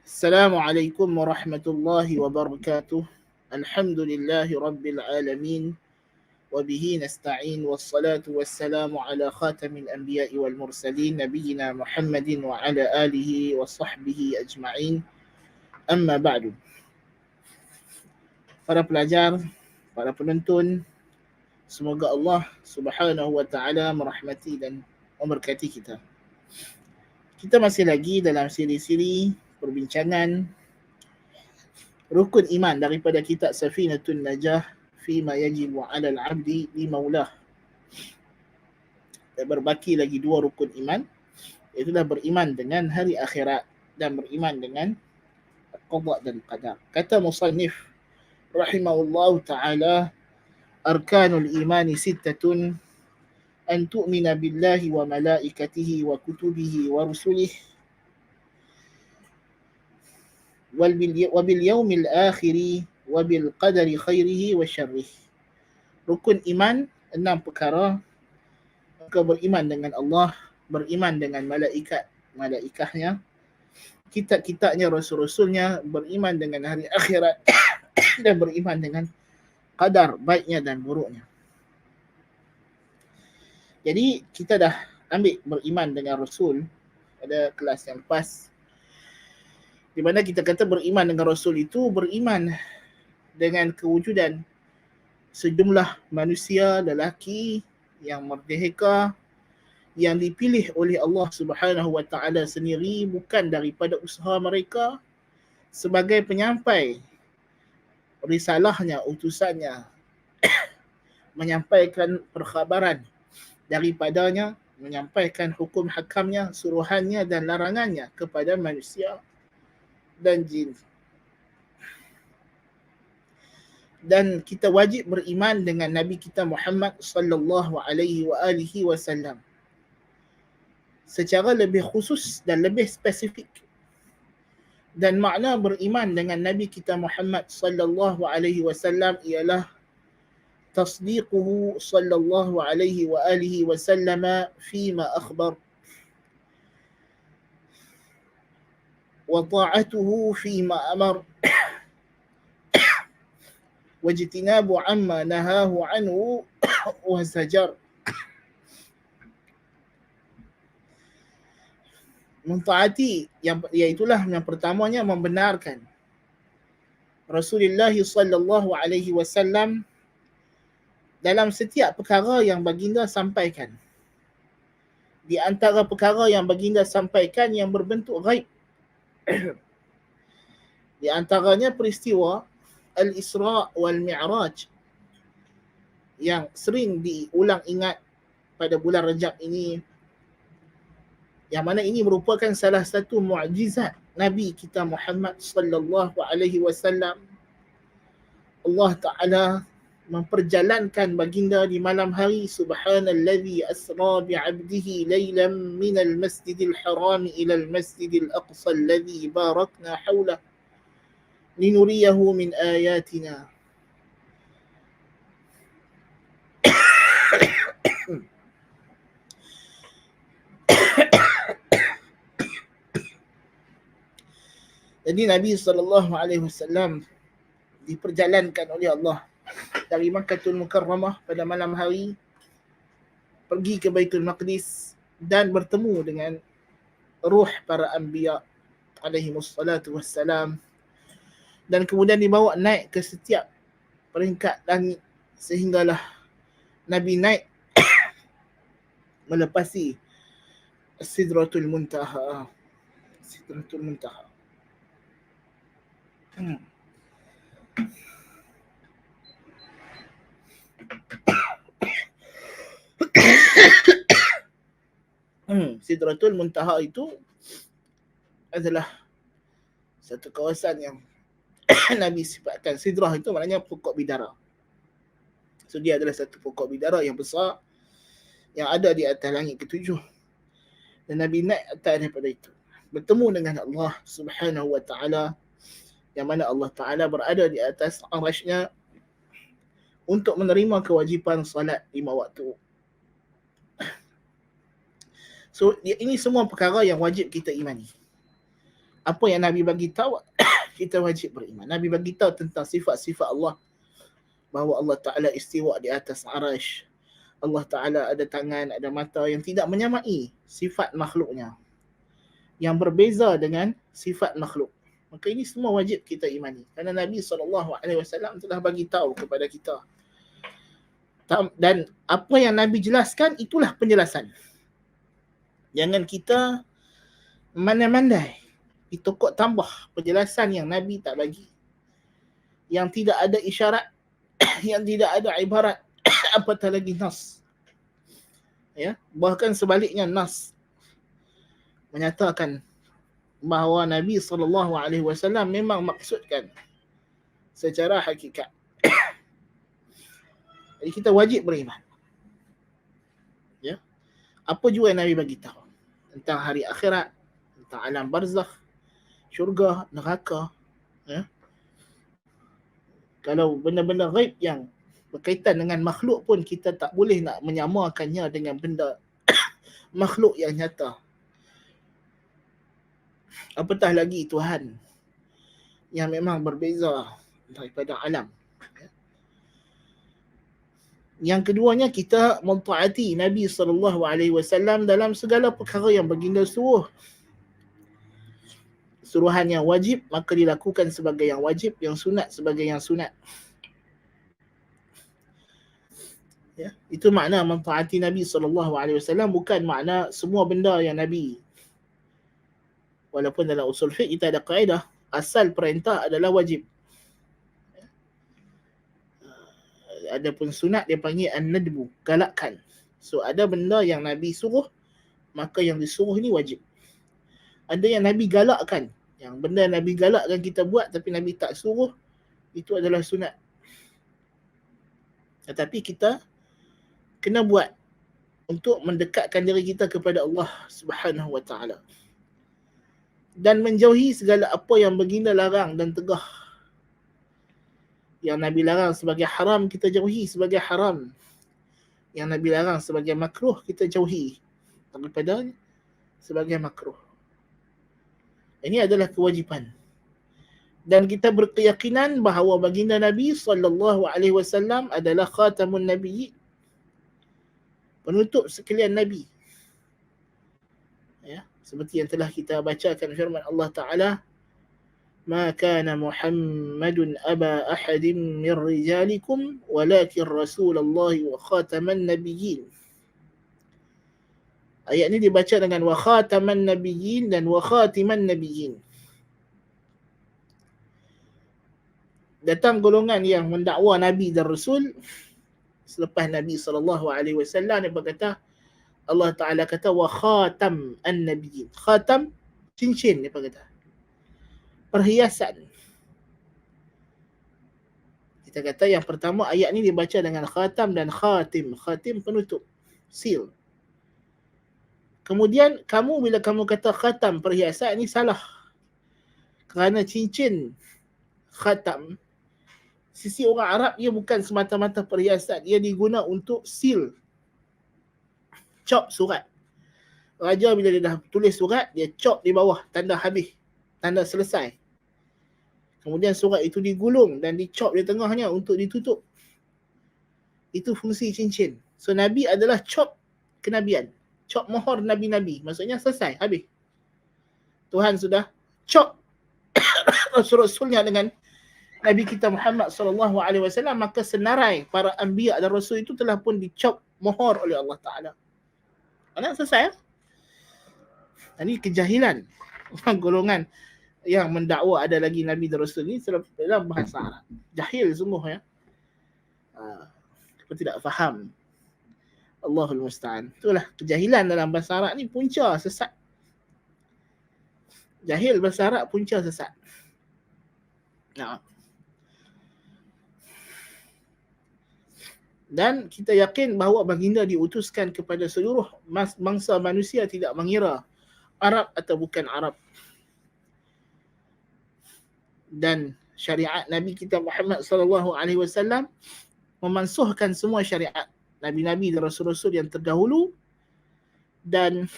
Assalamualaikum warahmatullahi wabarakatuh. Alhamdulillahi rabbil alamin. وبه نستعين والصلاة والسلام على خاتم الأنبياء والمرسلين نبينا محمد وعلى آله وصحبه أجمعين. أما بعد. Para pelajar, para penonton, semoga Allah Subhanahu wa taala merahmati dan memberkati kita. Kita masih lagi dalam siri-siri perbincangan rukun iman daripada kitab Safinatun Najah fima yajibu 'alal 'abdi li maulah. Dan berbaki lagi dua rukun iman, itulah beriman dengan hari akhirat dan beriman dengan qada dan qadar. Kata musannif rahimahullahu taala, arkanul imani sittatun, an tu'mina billahi wa malaikatihi wa kutubihi wa rusulihi wa bil yaumil akhiri wa bil qadari khairihi wa syarrihi. Rukun iman 6 perkara. Maka beriman dengan Allah, beriman dengan malaikatnya, kitab-kitabnya, rasul-rasulnya, beriman dengan hari akhirat dan beriman dengan qadar baiknya dan buruknya. Jadi kita dah ambil beriman dengan Rasul pada kelas yang lepas, di mana kita kata beriman dengan Rasul itu beriman dengan kewujudan sejumlah manusia lelaki yang merdeka, yang dipilih oleh Allah Subhanahu wa taala sendiri, bukan daripada usaha mereka, sebagai penyampai risalahnya, utusannya, menyampaikan perkhabaran daripadanya, menyampaikan hukum hakamnya, suruhannya dan larangannya kepada manusia dan jin. Dan kita wajib beriman dengan Nabi kita Muhammad sallallahu alaihi wasallam secara lebih khusus dan lebih spesifik. Dan makna beriman dengan Nabi kita Muhammad sallallahu alaihi wasallam ialah تصديقه صلى الله عليه وآله وسلم فيما أخبر وطاعته فيما أمر واجتناب عما نهاه عنه وزجر. Mentaati, iaitulah yang pertamanya membenarkan Rasulullah sallallahu alaihi wasallam dalam setiap perkara yang baginda sampaikan. Di antara perkara yang baginda sampaikan yang berbentuk ghaib, di antaranya peristiwa Al-Isra' wal-Mi'raj yang sering diulang ingat pada bulan Rajab ini, yang mana ini merupakan salah satu mukjizat Nabi kita Muhammad sallallahu alaihi wasallam. Allah Ta'ala memperjalankan baginda di malam hari. Subhanallazi asra bi'abdihi laylan minal masjidil haram ilal masjidil aqsa alladhi barakna hawlah linuriyahu min ayatina. Jadi Nabi SAW diperjalankan oleh Allah dari Makkahul Mukarramah pada malam hari, pergi ke Baitul Maqdis dan bertemu dengan ruh para anbiya alaihimussalatu wassalam, dan kemudian dibawa naik ke setiap peringkat langit sehinggalah Nabi naik melepasi Sidratul Muntaha. Sidratul Muntaha. Sidratul Muntaha itu adalah satu kawasan yang Nabi sifatkan. Sidrah itu maknanya pokok bidara. So dia adalah satu pokok bidara yang besar yang ada di atas langit ketujuh. Dan Nabi naik atas daripada itu, bertemu dengan Allah Subhanahu wa taala, yang mana Allah Ta'ala berada di atas arasy-Nya untuk menerima kewajipan salat 5 waktu. So ini semua perkara yang wajib kita imani. Apa yang Nabi bagi tahu, kita wajib beriman. Nabi bagi tahu tentang sifat-sifat Allah, bahawa Allah Ta'ala istiwa di atas arash. Allah Ta'ala ada tangan, ada mata yang tidak menyamai sifat makhluknya, yang berbeza dengan sifat makhluk. Maka ini semua wajib kita imani. Kerana Nabi SAW telah bagi tahu kepada kita. Dan apa yang Nabi jelaskan, itulah penjelasan. Jangan kita mandai-mandai ditokok tambah penjelasan yang Nabi tak bagi, yang tidak ada isyarat, yang tidak ada ibarat, apatah lagi nas. Ya, bahkan sebaliknya nas menyatakan bahawa Nabi SAW memang maksudkan secara hakikat. Jadi kita wajib beriman. Ya, apa juga yang Nabi bagi tahu tentang hari akhirat, tentang alam barzakh, syurga, neraka. Ya. Kalau benda-benda ghaib yang berkaitan dengan makhluk pun, kita tak boleh nak menyamakannya dengan benda makhluk yang nyata. Apatah lagi Tuhan yang memang berbeza daripada alam. Yang keduanya, kita mentaati Nabi SAW dalam segala perkara yang baginda suruh. Suruhan yang wajib, maka dilakukan sebagai yang wajib, yang sunat sebagai yang sunat. Ya, itu makna mentaati Nabi SAW, bukan makna semua benda yang Nabi. Walaupun dalam usul fiqh kita ada kaedah, asal perintah adalah wajib. Adapun sunat dia panggil an-nadbu, galakkan. So ada benda yang Nabi suruh, maka yang disuruh ni wajib. Ada yang Nabi galakkan, yang benda Nabi galakkan kita buat tapi Nabi tak suruh, itu adalah sunat. Tetapi kita kena buat untuk mendekatkan diri kita kepada Allah Subhanahu wa taala. Dan menjauhi segala apa yang baginda larang dan tegah. Yang Nabi larang sebagai haram, kita jauhi sebagai haram. Yang Nabi larang sebagai makruh, kita jauhi daripada sebagai makruh. Ini adalah kewajipan. Dan kita berkeyakinan bahawa baginda Nabi SAW adalah khatamun nabiyyin, penutup sekalian Nabi. Ya, seperti yang telah kita bacakan firman Allah Ta'ala, "Ma kana Muhammadun aba ahadin min rijalikum walakin Rasulullah wa khataman nabiyyin." Ayat ini dibaca dengan wa khataman nabiyyin dan wa khatiman nabiyyin. Datang golongan yang mendakwa Nabi dan Rasul selepas Nabi SAW, dia berkata, Allah Ta'ala kata wa khatam an-nabiyyin. Khatam, cincin, dia berkata, perhiasan. Kita kata yang pertama ayat ni dibaca dengan khatam dan khatim. Khatim penutup, seal. Kemudian kamu bila kamu kata khatam, perhiasan, ni salah. Kerana cincin khatam, sisi orang Arab, ia bukan semata-mata perhiasan, ia diguna untuk seal, chop surat. Raja bila dia dah tulis surat, dia chop di bawah, tanda habis, tanda selesai. Kemudian surat itu digulung dan dicop di tengahnya untuk ditutup. Itu fungsi cincin. So Nabi adalah chop kenabian, chop mohor Nabi-Nabi. Maksudnya selesai, habis. Tuhan sudah chop Rasul-Rasulnya dengan Nabi kita Muhammad SAW, maka senarai para anbiya dan rasul itu telah pun dicop mohor oleh Allah Ta'ala. Mana selesai? Ini kejahilan golongan yang mendakwa ada lagi Nabi dan Rasul ni dalam bahasa Arab. Jahil sungguh ya. Kita tidak faham. Allahul Musta'an. Itulah kejahilan dalam bahasa Arab ni punca sesat. Jahil bahasa Arab punca sesat. Nah. Dan kita yakin bahawa baginda diutuskan kepada seluruh bangsa manusia, tidak mengira Arab atau bukan Arab. Dan syariat Nabi kita Muhammad SAW memansuhkan semua syariat Nabi-Nabi dan Rasul-Rasul yang terdahulu, dan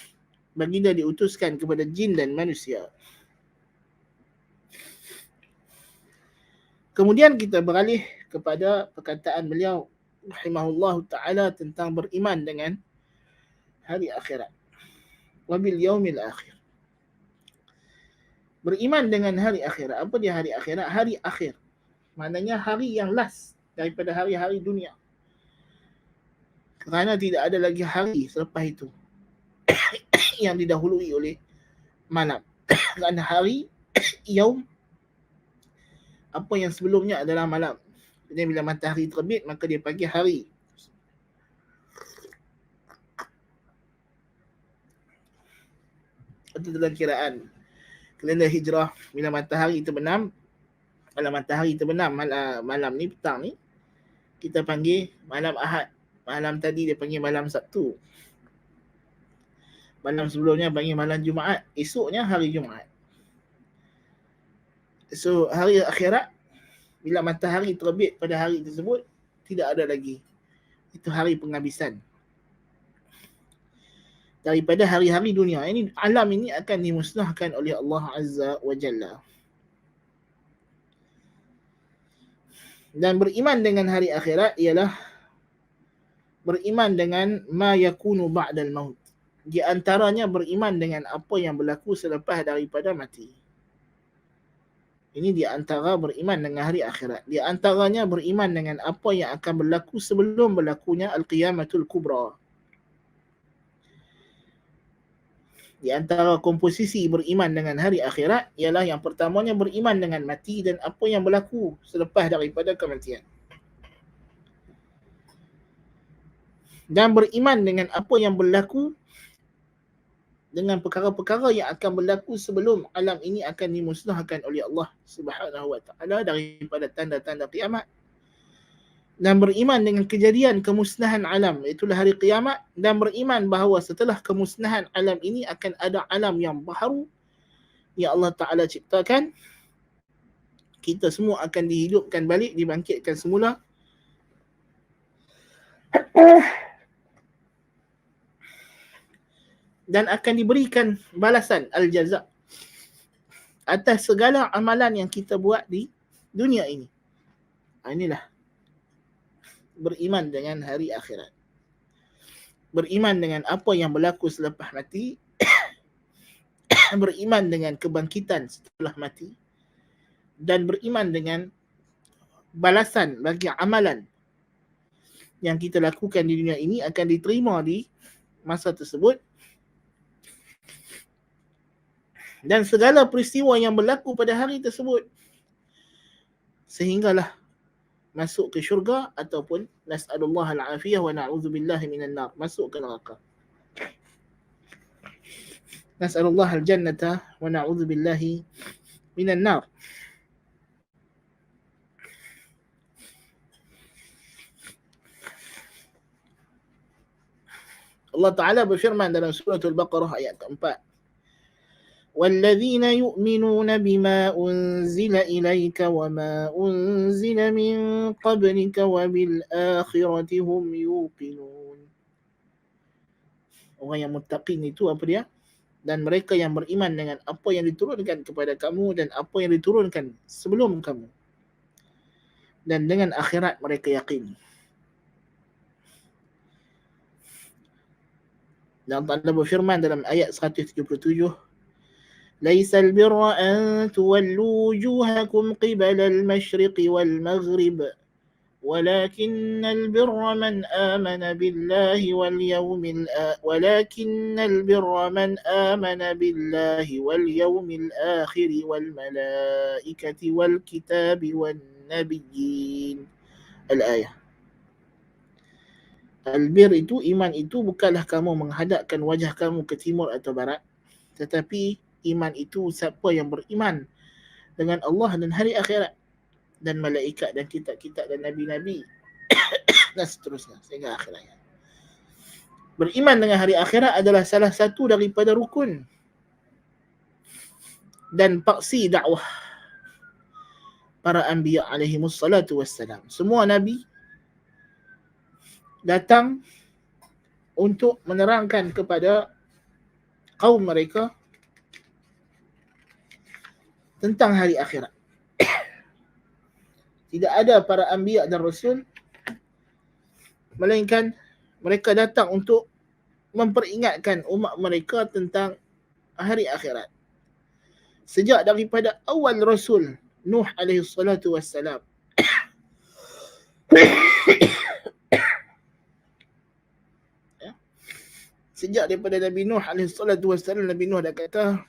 baginda diutuskan kepada jin dan manusia. Kemudian kita beralih kepada perkataan beliau rahimahullahu ta'ala tentang beriman dengan hari akhirat. Wabil yaumil akhir. Beriman dengan hari akhirat. Apa dia hari akhirat? Hari akhir. Maknanya hari yang last daripada hari-hari dunia. Kerana tidak ada lagi hari selepas itu yang didahului oleh malam. Kerana hari yaum, apa yang sebelumnya adalah malam. Jadi bila matahari terbit, maka dia panggil hari. Itu dalam kiraan kalender hijrah, bila matahari terbenam, malam ni, petang ni, kita panggil malam Ahad. Malam tadi dia panggil malam Sabtu. Malam sebelumnya panggil malam Jumaat. Esoknya hari Jumaat. So hari akhirat, bila matahari terbit pada hari tersebut, tidak ada lagi. Itu hari penghabisan daripada hari-hari dunia. Ini alam ini akan dimusnahkan oleh Allah Azza wa Jalla. Dan beriman dengan hari akhirat ialah beriman dengan ma yakunu ba'dal maut. Di antaranya beriman dengan apa yang berlaku selepas daripada mati. Ini di antara beriman dengan hari akhirat. Di antaranya beriman dengan apa yang akan berlaku sebelum berlakunya Al-Qiyamatul Kubra. Di antara komposisi beriman dengan hari akhirat ialah yang pertamanya beriman dengan mati dan apa yang berlaku selepas daripada kematian. Dan beriman dengan apa yang berlaku dengan perkara-perkara yang akan berlaku sebelum alam ini akan dimusnahkan oleh Allah Subhanahu wa ta'ala daripada tanda-tanda kiamat. Dan beriman dengan kejadian kemusnahan alam, itulah hari kiamat, dan beriman bahawa setelah kemusnahan alam ini akan ada alam yang baru yang Allah Ta'ala ciptakan. Kita semua akan dihidupkan balik, dibangkitkan semula. Dan akan diberikan balasan al-jaza atas segala amalan yang kita buat di dunia ini. Inilah beriman dengan hari akhirat. Beriman dengan apa yang berlaku selepas mati. Beriman dengan kebangkitan setelah mati. Dan beriman dengan balasan bagi amalan yang kita lakukan di dunia ini akan diterima di masa tersebut. Dan segala peristiwa yang berlaku pada hari tersebut, sehinggalah masuk ke syurga ataupun nas'alullah al-afiyah wa na'udzubillahi minan nar, masuk ke neraka. Nas'alullah al-jannata wa na'udzubillahi minan nar. Allah Ta'ala berfirman dalam surah Al-Baqarah ayat keempat. وَالَّذِينَ يُؤْمِنُونَ بِمَا أُنزِلَ إِلَيْكَ وَمَا أُنزِلَ مِن قَبْلِكَ وَبِالْآخِرَةِ هُمْ يُوقِنُونَ. Orang yang muttaqin itu apa dia? Dan mereka yang beriman dengan apa yang diturunkan kepada kamu dan apa yang diturunkan sebelum kamu. Dan dengan akhirat mereka yakin. Dan Allah berfirman dalam ayat 177, ليس البر أن تولوا وجوهكم قبل المشرق والمغرب ولكن البر من آمن بالله واليوم الآخر والملائكة والكتاب والنبيين. الآية. Albir itu, iman itu bukanlah kamu menghadapkan wajah kamu ke timur atau barat, tetapi iman itu siapa yang beriman dengan Allah dan hari akhirat dan malaikat dan kitab-kitab dan nabi-nabi dan seterusnya sehingga akhirnya. Beriman dengan hari akhirat adalah salah satu daripada rukun dan paksi dakwah para anbiya alaihimus salatu wassalam. Semua nabi datang untuk menerangkan kepada kaum mereka tentang hari akhirat. Tidak ada para anbiya dan rasul melainkan mereka datang untuk memperingatkan umat mereka tentang hari akhirat. Sejak daripada awal Rasul Nuh alaihi salatu wassalam sejak daripada Nabi Nuh alaihi salatu wassalam, Nabi Nuh dah kata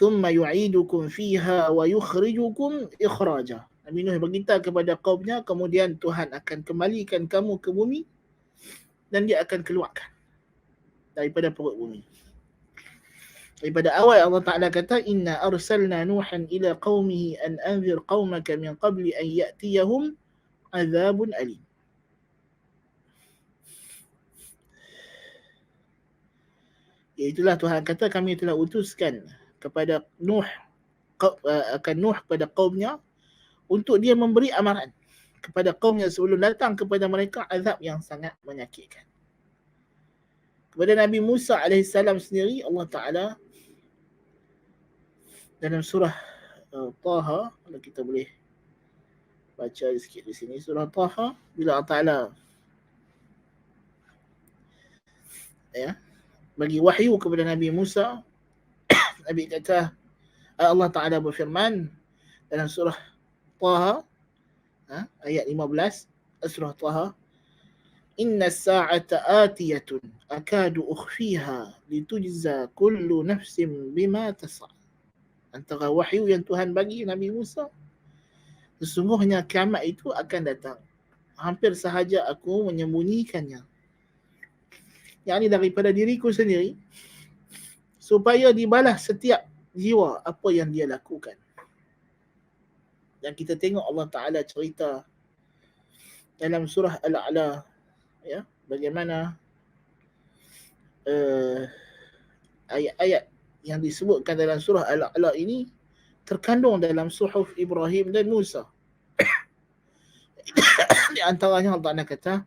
ثم يعيدكم فيها ويخرجكم إخراجا. Nabi Nuh berkata kepada kaumnya, kemudian Tuhan akan kembalikan kamu ke bumi dan dia akan keluarkan daripada perut bumi. Daripada awal Allah Ta'ala kata, Inna arsalna Nuhan ila qawmihi an anzir qawmaka min qabli an ya'tiyahum azabun alim. Itulah Tuhan kata, kami telah utuskan kepada Nuh, akan Nuh kepada kaumnya untuk dia memberi amaran kepada kaumnya sebelum datang kepada mereka azab yang sangat menyakitkan. Kepada Nabi Musa AS sendiri, Allah Ta'ala dalam surah Taha, kalau kita boleh baca sikit di sini, surah Taha, bila Allah Ta'ala bagi wahyu kepada Nabi Musa, Nabi kata, Allah Ta'ala berfirman dalam surah Taha, ayat 15, surah Taha, Inna as-sa'ata atiyatun akadu ukhfiha litujza kullu nafsin bima tas'a. Antara wahyu yang Tuhan bagi Nabi Musa, sesungguhnya kiamat itu akan datang, hampir sahaja aku menyembunyikannya, yakni daripada diriku sendiri, supaya dibalas setiap jiwa apa yang dia lakukan. Dan kita tengok Allah Ta'ala cerita dalam surah Al-A'la, ya, bagaimana ayat-ayat yang disebutkan dalam surah Al-A'la ini terkandung dalam suhuf Ibrahim dan Musa. Di antaranya Allah Ta'ala kata,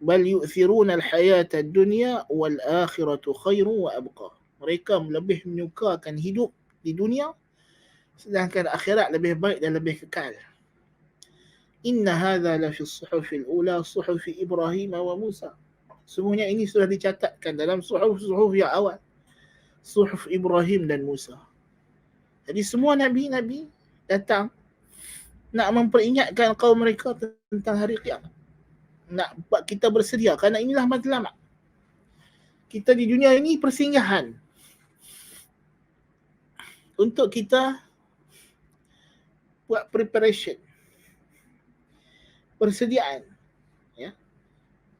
bal yu'thiruna al-hayata ad-dunya wal akhiratu khairun wa abqa. Mereka lebih menyukakan hidup di dunia, sedangkan akhirat lebih baik dan lebih kekal. Inna hadha la fi as-suhufil ula suhufi Ibrahim wa Musa. Semuanya ini sudah dicatatkan dalam suhuf yang awal, suhuf Ibrahim dan Musa. Jadi semua nabi-nabi datang nak memperingatkan kaum mereka tentang hari kiamat, nak buat kita bersedia, kerana inilah matlamat. Kita di dunia ini persinggahan untuk kita buat preparation, persediaan, ya,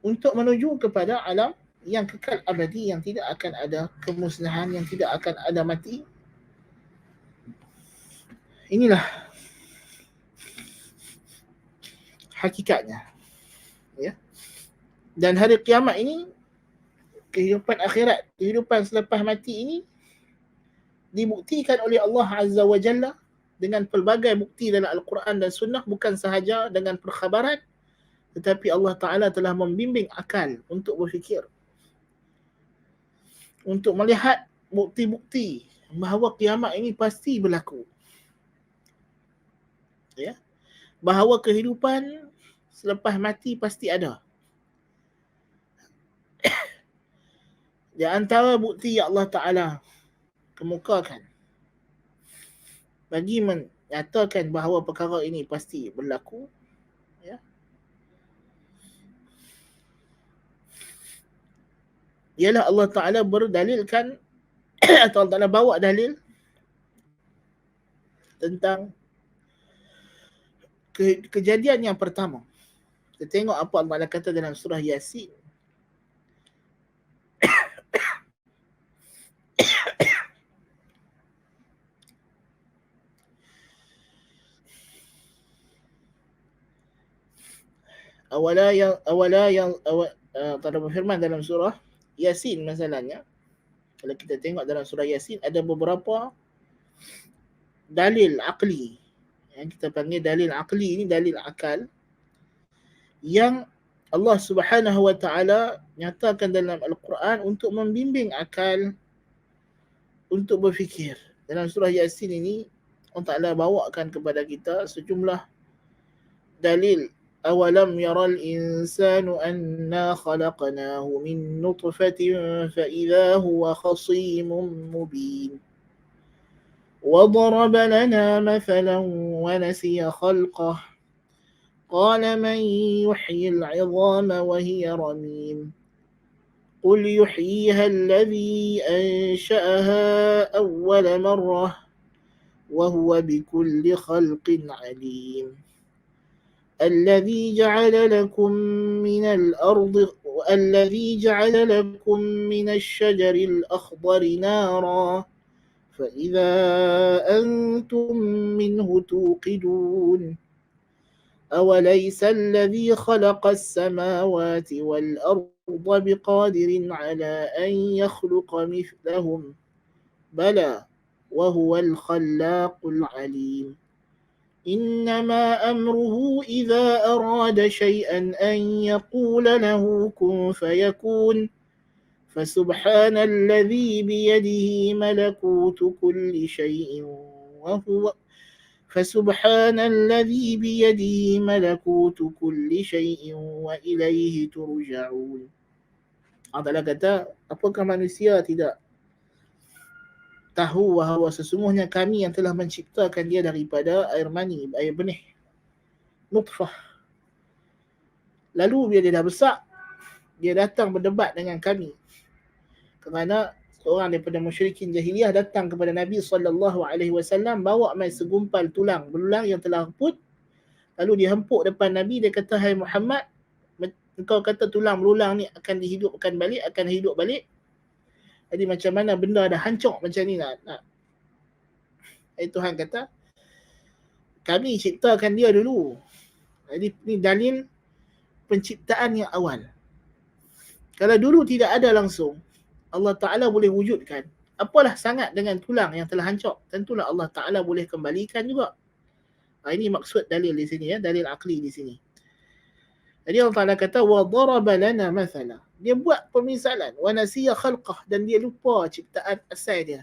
untuk menuju kepada alam yang kekal abadi, yang tidak akan ada kemusnahan, yang tidak akan ada mati. Inilah hakikatnya, ya. Dan hari kiamat ini, kehidupan akhirat, kehidupan selepas mati ini dibuktikan oleh Allah Azza wa Jalla dengan pelbagai bukti dalam Al-Quran dan Sunnah, bukan sahaja dengan perkhabaran, tetapi Allah Ta'ala telah membimbing akal untuk berfikir, untuk melihat bukti-bukti bahawa kiamat ini pasti berlaku, ya, bahawa kehidupan selepas mati pasti ada. Di antara bukti yang Allah Ta'ala kemukakan bagi menyatakan bahawa perkara ini pasti berlaku, ya, ialah Allah Ta'ala berdalilkan atau Allah Ta'ala bawa dalil tentang kejadian yang pertama. Kita tengok apa Allah kata dalam surah Yasin. Allah berfirman dalam surah Yasin masalahnya. Kalau kita tengok dalam surah Yasin ada beberapa dalil akli. Yang kita panggil dalil akli ini dalil akal yang Allah Subhanahu wa taala nyatakan dalam Al-Quran untuk membimbing akal untuk berfikir. Dalam surah Yasin ini Allah Taala bawakan kepada kita sejumlah dalil. Awalam yaral insanu anna khalaqnahu min nutfatin fa idza huwa khasimun mubin. وضرب لنا مثلا ونسي خلقه قال من يحيي العظام وهي رميم قل يحييها الذي أنشأها أول مرة وهو بكل خلق عليم الذي جعل لكم من الشجر الأخضر نارا فإذا أنتم منه توقدون أوليس الذي خلق السماوات والأرض بقادر على أن يخلق مثلهم بلى وهو الخلاق العليم إنما أمره إذا أراد شيئا أن يقول له كن فيكون فسبحان الذي بيده ملكوت كل شيء وإليه ترجعون. Allah kata, apakah manusia tidak tahu bahawa sesungguhnya kami yang telah menciptakan dia daripada air mani, air benih, nutfah. Lalu bila dia dah besar, dia datang berdebat dengan kami. Kerana seorang daripada musyrikin jahiliyah datang kepada Nabi SAW bawa mai segumpal tulang belulang yang telah reput. Lalu dia hempuk depan Nabi, dia kata, hai Muhammad, engkau kata tulang belulang ni akan dihidupkan balik, akan hidup balik. Jadi macam mana benda dah hancur macam ni nak. Tuhan kata, kami ciptakan dia dulu. Jadi ni dalil penciptaan yang awal. Kalau dulu tidak ada langsung, Allah Ta'ala boleh wujudkan. Apalah sangat dengan tulang yang telah hancur. Tentulah Allah Ta'ala boleh kembalikan juga. Ini maksud dalil di sini, ya, dalil akli di sini. Jadi Allah Ta'ala kata, وَضَرَبَ لَنَا مَثَلًا. Dia buat pemisalan. وَنَسِيَ خَلْقَهُ. Dan dia lupa ciptaan asal dia.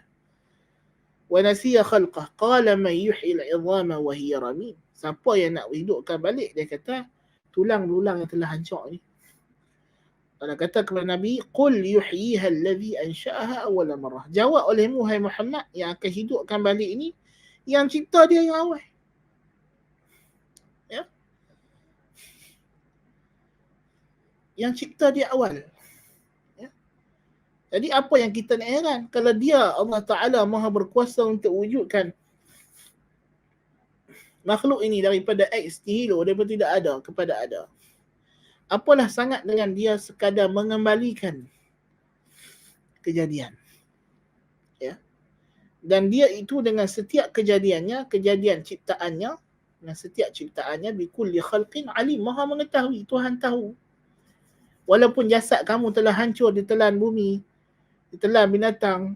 وَنَسِيَ خَلْقَهُ قَالَ مَنْ يُحْيِي الْعِظَامَ وَهِيَ رَمِيمٌ. Siapa yang nak hidupkan balik, dia kata, tulang belulang yang telah hancur ni. Allah kata kepada Nabi, qul yuhyiha alladhi ansha'aha awwala marrah. Jawab olehmu, hai Muhammad, yang akan hidupkan balik ini yang cipta dia yang awal. Ya. Yang cipta dia awal. Ya. Jadi apa yang kita nak heran kalau dia Allah Ta'ala Maha berkuasa untuk wujudkan makhluk ini daripada X nihilo, daripada tidak ada kepada ada. Apalah sangat dengan dia sekadar mengembalikan kejadian. Ya. Dan dia itu dengan setiap kejadiannya, kejadian ciptaannya, dengan setiap ciptaannya, bikulli khalqin alim, Maha mengetahui, Tuhan tahu. Walaupun jasad kamu telah hancur ditelan bumi, ditelan binatang,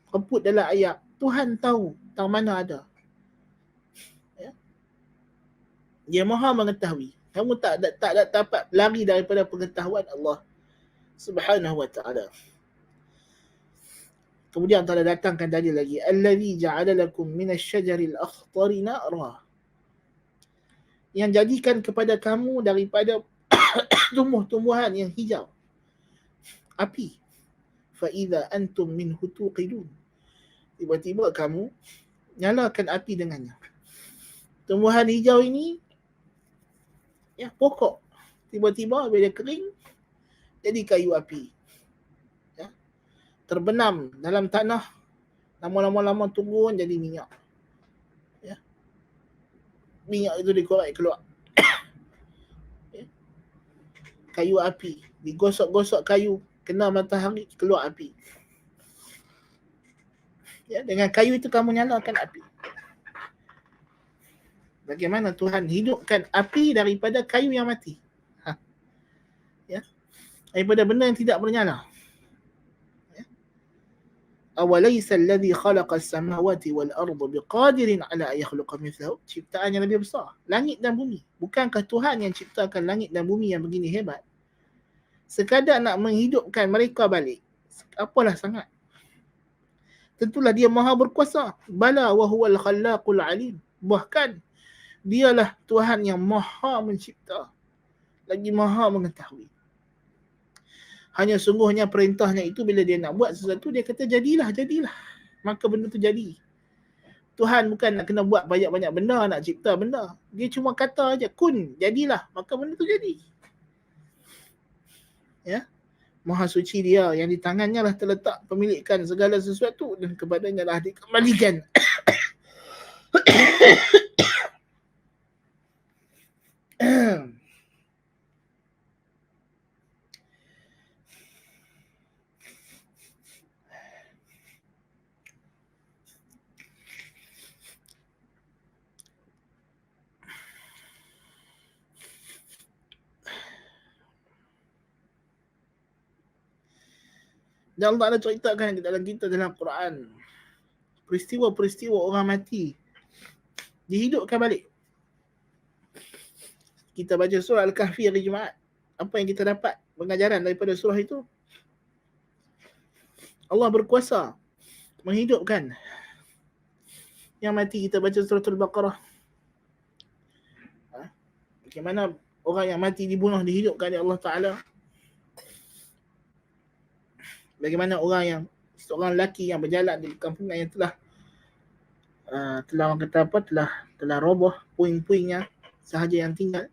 keput dalam air, Tuhan tahu tang mana ada. Ya. Dia Maha mengetahui. Kamu tak dapat lari daripada pengetahuan Allah Subhanahu wa ta'ala. Kemudian Allah datangkan dalil lagi. Allazi ja'ala lakum minasy-syajaril akhdari nara. Yang jadikan kepada kamu daripada tumbuh-tumbuhan yang hijau api. Fa idza antum minhu tuqidun. Tiba-tiba kamu nyalakan api dengannya. Tumbuhan hijau ini, ya, pokok, tiba-tiba bila kering jadi kayu api. Ya. Terbenam dalam tanah, lama-lama turun jadi minyak. Ya. Minyak itu dikorek keluar. Ya. Kayu api, digosok-gosok kayu, kena matahari keluar api. Ya, dengan kayu itu kamu nyalakan api. Bagaimana Tuhan hidupkan api daripada kayu yang mati? Ya, daripada benda yang tidak bernyala. Ya. Awalaysa alladhi khalaqa as-samawati wal arda biqadirin ala an yakhluqa mithlahu. Ciptaan yang lebih besar, langit dan bumi. Bukankah Tuhan yang ciptakan langit dan bumi yang begini hebat? Sekadar nak menghidupkan mereka balik, apalah sangat. Tentulah dia maha berkuasa. Bala wa huwal khallaqul alim. Bahkan dialah Tuhan yang maha mencipta, lagi maha mengetahui. Hanya sungguhnya perintahnya itu bila dia nak buat sesuatu, dia kata jadilah, jadilah. Maka benda tu jadi. Tuhan bukan nak kena buat banyak-banyak benda, nak cipta benda. Dia cuma kata aja kun, jadilah. Maka benda tu jadi. Ya. Maha suci dia, yang di tangannya lah terletak pemilikan segala sesuatu dan kepadanya lah dikembalikan. Dan Allah ada ceritakan di dalam kita dalam Quran, peristiwa-peristiwa orang mati dihidupkan balik. Kita baca surah Al-Kahfi hari Jumaat. Apa yang kita dapat pengajaran daripada surah itu? Allah berkuasa menghidupkan yang mati. Kita baca surah Al-Baqarah. Bagaimana orang yang mati dibunuh dihidupkan oleh Allah Ta'ala. Bagaimana seorang lelaki yang berjalan di kampungan yang telah orang kata apa, telah roboh puing-puingnya sahaja yang tinggal.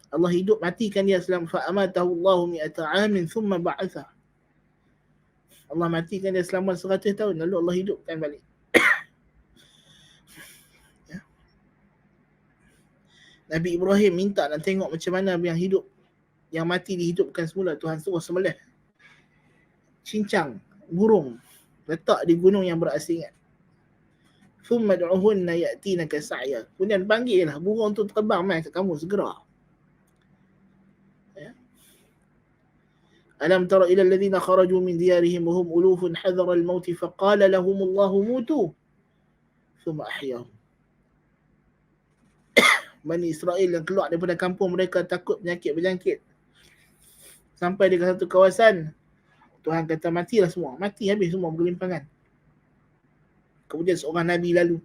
Allah hidup matikan dia selama fa'amatahu Allahu mi'ata 'amin thumma ba'atha. Allah matikan dia selama 100 tahun lalu Allah hidupkan balik. Ya. Nabi Ibrahim minta nak tengok macam mana yang mati dihidupkan semula. Tuhan suruh sembelih cincang, burung, letak di gunung yang berasingan. Thumma du'uhunna ya'tinaka sa'ya. Kemudian panggillah burung tu terbang mai kat kamu segera. Ya. Alam tara ila alladhina kharaju min diyarihim wa hum ulufun hadara al-maut faqala lahum Allahu mutu thumma ahyahum. Bani Israel yang keluar daripada kampung mereka takut penyakit berjangkit. Sampai di satu kawasan, Tuhan kata matilah semua. Mati habis semua bergelimpangan. Kemudian seorang Nabi lalu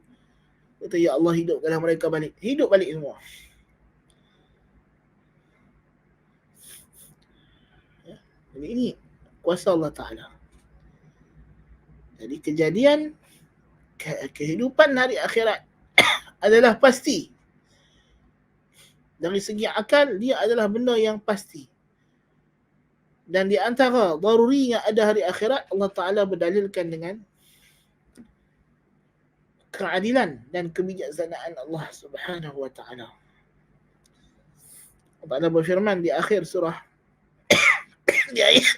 kata, ya Allah hidupkanlah mereka balik. Hidup balik semua. Ya. Jadi ini kuasa Allah Ta'ala. Jadi kejadian kehidupan hari akhirat adalah pasti. Dari segi akal, dia adalah benda yang pasti. Dan di antara darurinya ada hari akhirat, Allah Ta'ala berdalilkan dengan keadilan dan kebijaksanaan Allah Subhanahu wa Ta'ala. Allah Ta'ala berfirman di akhir surah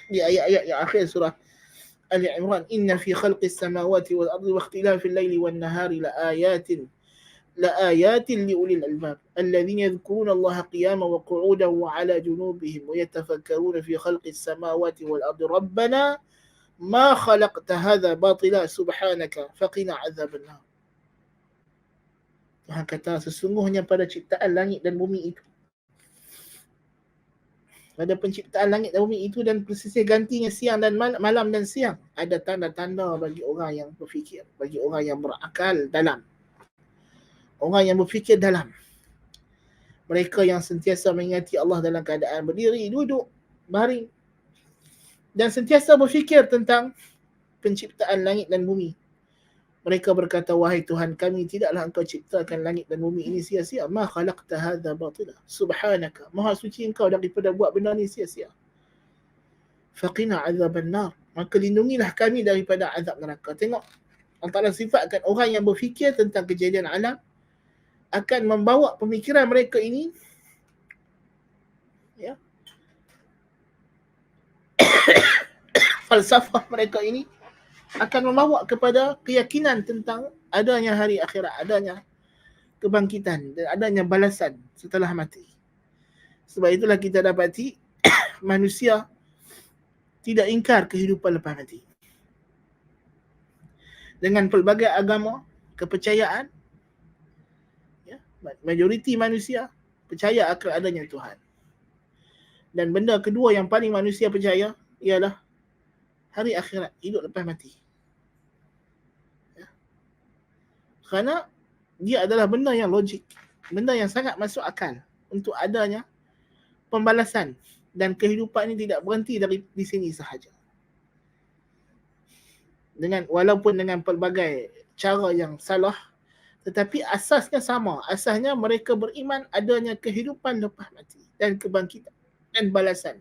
di ayat-ayat yang akhir surah Ali Imran, inna fi khalqis samawati wal ardi wa ikhtilafil laili wan nahari لآيات لأولي الألباب الذين يذكرون الله قياما وقعودا وعلى جنوبهم ويتفكرون في خلق السماوات والأرض ربنا ما خلقت هذا باطلا سبحانك فقنا عذاب النار. Tuhan kata sesungguhnya pada ciptaan langit dan bumi itu, pada penciptaan langit dan bumi itu dan persisih gantinya siang dan malam dan siang, ada tanda-tanda bagi orang yang berfikir, bagi orang yang berakal dalam. Orang yang berfikir dalam. Mereka yang sentiasa mengingati Allah dalam keadaan berdiri, duduk, baring. Dan sentiasa berfikir tentang penciptaan langit dan bumi. Mereka berkata, wahai Tuhan kami, tidaklah engkau ciptakan langit dan bumi ini sia-sia. Ma khalaqta hadha batila. Subhanaka. Maha suci engkau daripada buat benda ni sia-sia. Faqina azaban nar. Maka lindungilah kami daripada azab neraka. Tengok. Allah Ta'ala sifatkan orang yang berfikir tentang kejadian alam akan membawa pemikiran mereka ini, ya, falsafah mereka ini akan membawa kepada keyakinan tentang adanya hari akhirat, adanya kebangkitan dan adanya balasan setelah mati. Sebab itulah kita dapati manusia tidak ingkar kehidupan lepas mati. Dengan pelbagai agama, kepercayaan, ya, majoriti manusia percaya akan adanya Tuhan. Dan benda kedua yang paling manusia percaya ialah hari akhirat, hidup lepas mati. Ya. Kerana dia adalah benda yang logik, benda yang sangat masuk akal untuk adanya pembalasan, dan kehidupan ini tidak berhenti di sini sahaja. Walaupun dengan pelbagai cara yang salah, tetapi asasnya sama. Asasnya mereka beriman adanya kehidupan lepas mati dan kebangkitan dan balasan.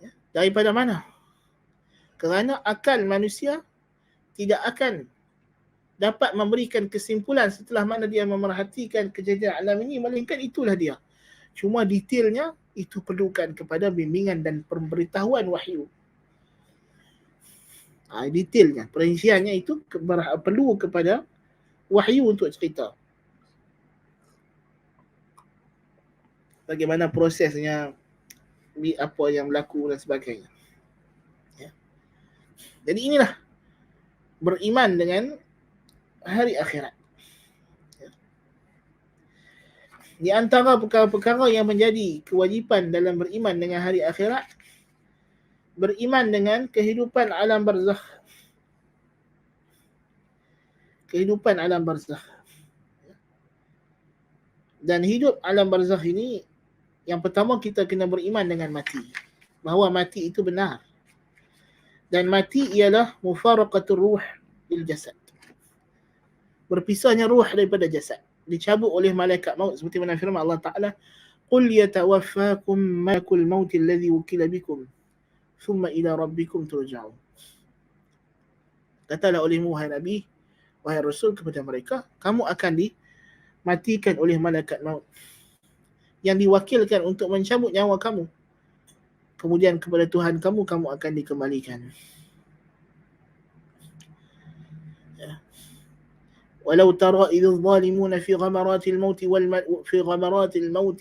Ya. Daripada mana? Kerana akal manusia tidak akan dapat memberikan kesimpulan setelah mana dia memerhatikan kejadian alam ini, melainkan itulah dia. Cuma detailnya itu perlukan kepada bimbingan dan pemberitahuan wahyu. Detailnya, perinciannya itu perlu kepada wahyu untuk cerita. Bagaimana prosesnya, apa yang berlaku dan sebagainya. Ya. Jadi inilah beriman dengan hari akhirat. Ya. Di antara perkara-perkara yang menjadi kewajipan dalam beriman dengan hari akhirat, beriman dengan kehidupan alam barzakh. Kehidupan alam barzakh. Dan hidup alam barzakh ini, yang pertama kita kena beriman dengan mati. Bahawa mati itu benar. Dan mati ialah mufaraqatul ruh bil jasad. Berpisahnya ruh daripada jasad. Dicabut oleh malaikat maut, seperti mana firman Allah Ta'ala, "Qul yatawaffakum malakul mauti alladhi wukila bikum, thumma ila rabbikum turja'un." Katalah olehmu, wahai Nabi, wahai Rasul, kepada mereka, kamu akan dimatikan oleh malaikat maut yang diwakilkan untuk mencabut nyawa kamu. Kemudian kepada Tuhan kamu akan dikembalikan. Ya. Walau tara idh zalimuna fi ghamaratil maut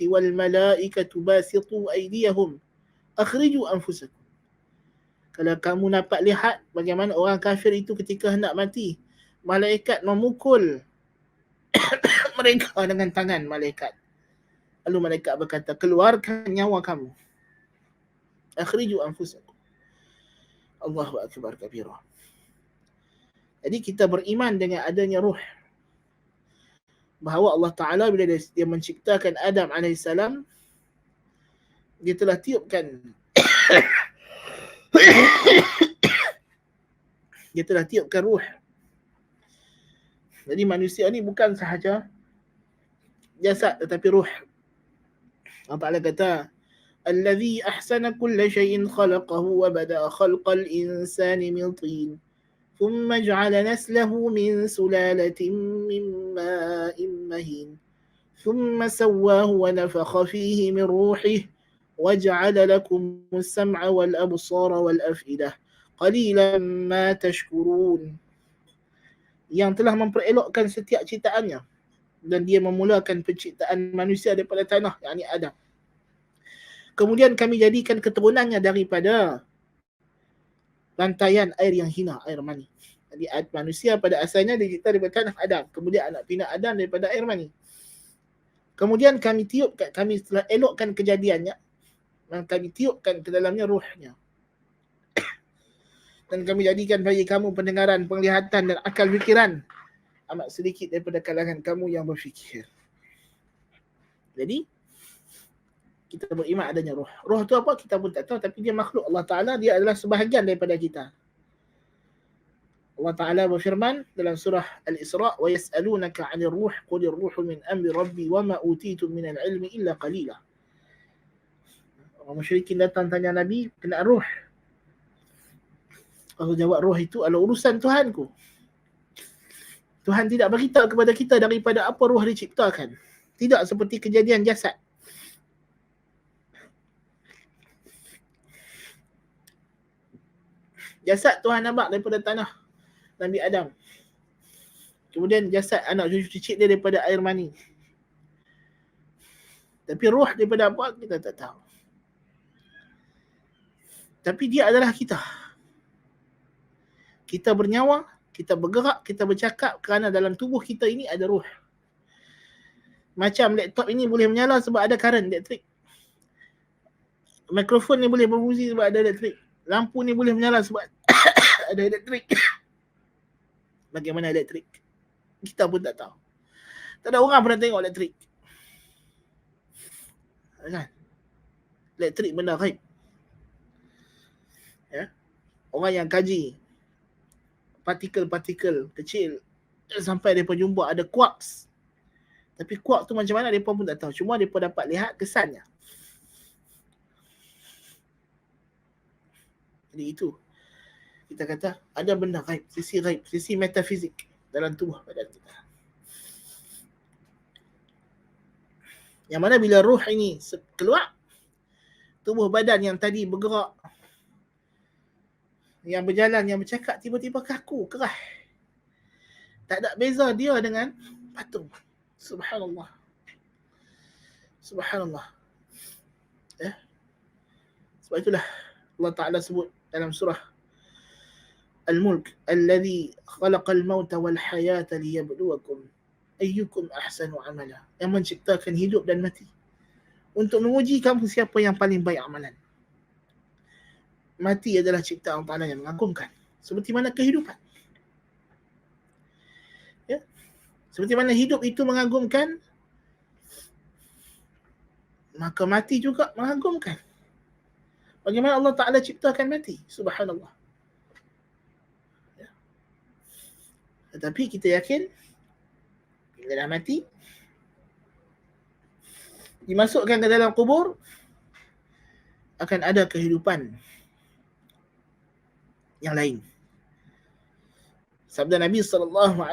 wal malaikatu basitu aydiyahum akhriju anfusakum. Kalau kamu dapat lihat bagaimana orang kafir itu ketika hendak mati, malaikat memukul mereka dengan tangan malaikat. Lalu malaikat berkata, keluarkan nyawa kamu. Akhriju anfusakum. Allahu akbar kabira. Jadi kita beriman dengan adanya ruh. Bahawa Allah Ta'ala bila dia menciptakan Adam AS, dia telah tiupkan dia telah tiupkan ruh. Jadi manusia ni bukan sahaja jasad tetapi ruh. Allah Ta'ala kata, "Allazi ahsana kulla shay'in khalaqahu wa bada'a khalqal insani min tin, thumma ja'ala naslahu min sulalatin min ma'in mahin, thumma sawwahu wa nafakha fihi min ruhihi wa ja'ala lakum as-sam'a wal absara wal af'idah qalilan ma tashkurun." Yang telah memperelokkan setiap ciptaannya, dan dia memulakan penciptaan manusia daripada tanah, yakni Adam. Kemudian kami jadikan keturunannya daripada rantaian air yang hina, air mani. Jadi manusia pada asalnya dicipta daripada tanah Adam. Kemudian anak pinak Adam daripada air mani. Kemudian kami telah elokkan kejadiannya, dan kami tiupkan ke dalamnya ruhnya. Dan kami jadikan bagi kamu pendengaran, penglihatan dan akal fikiran. Amat sedikit daripada kalangan kamu yang berfikir. Jadi kita beriman adanya roh. Roh tu apa kita pun tak tahu, tapi dia makhluk Allah Ta'ala, dia adalah sebahagian daripada kita. Allah Ta'ala berfirman dalam surah Al-Isra, "Wa yas'alunaka 'anir ruh qulir ruhu min amri rabbi wa ma utitum minal ilmi illa qalila." Orang musyrikin datang tanya Nabi kena roh. Allah jawab, roh itu adalah urusan Tuhanku. Tuhan tidak beritahu kepada kita daripada apa roh diciptakan. Tidak seperti kejadian jasad. Jasad Tuhan nampak daripada tanah Nabi Adam. Kemudian jasad anak cucu cicit dia daripada air mani. Tapi roh daripada apa kita tak tahu. Tapi dia adalah kita. Kita bernyawa, kita bergerak, kita bercakap kerana dalam tubuh kita ini ada roh. Macam laptop ini boleh menyala sebab ada current elektrik. Mikrofon ni boleh berfungsi sebab ada elektrik. Lampu ni boleh menyala sebab ada elektrik. Bagaimana elektrik? Kita pun tak tahu. Tak ada orang pernah tengok elektrik. Kan? Elektrik benda gaib. Ya? Orang yang kaji partikel-partikel kecil sampai mereka jumpa ada quarks. Tapi quarks tu macam mana mereka pun tak tahu. Cuma mereka dapat lihat kesannya. Jadi itu kita kata ada benda gaib, sisi metafizik dalam tubuh badan kita. Yang mana bila ruh ini keluar, tubuh badan yang tadi bergerak, yang berjalan, yang bercakap, tiba-tiba kaku, kerah. Tak ada beza dia dengan patung. Subhanallah. Subhanallah. Sebab itulah Allah Ta'ala sebut dalam surah Al-Mulk, alladhi khalaqal mauta wal hayata liyabluwakum ayyukum ahsanu amala. Yang menciptakan hidup dan mati untuk menguji kamu siapa yang paling baik amalan. Mati adalah ciptaan Allah Ta'ala yang mengagumkan, seperti mana kehidupan. Ya? Seperti mana hidup itu mengagumkan, maka mati juga mengagumkan. Bagaimana Allah Ta'ala ciptakan mati? Subhanallah. Ya. Tetapi kita yakin bila dah mati, dimasukkan ke dalam kubur, akan ada kehidupan yang lain. Sabda Nabi SAW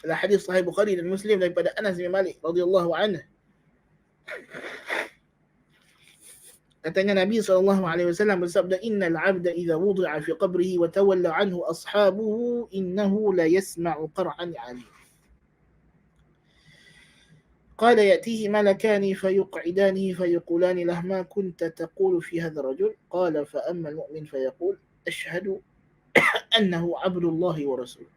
adalah hadis sahih Bukhari dan Muslim daripada Anas bin Malik radhiyallahu anhu. Katanya Nabi SAW bersabda, innal abda idza wudi'a fi qabrihi wa tawalla anhu ashabuhu innahu la yasma'u qar'an 'alim. قال يأتيه ملكان فيقعدانه فيقولان له ما كنت تقول في هذا الرجل؟ قال فأما المؤمن فيقول أشهد أنه عبد الله ورسوله.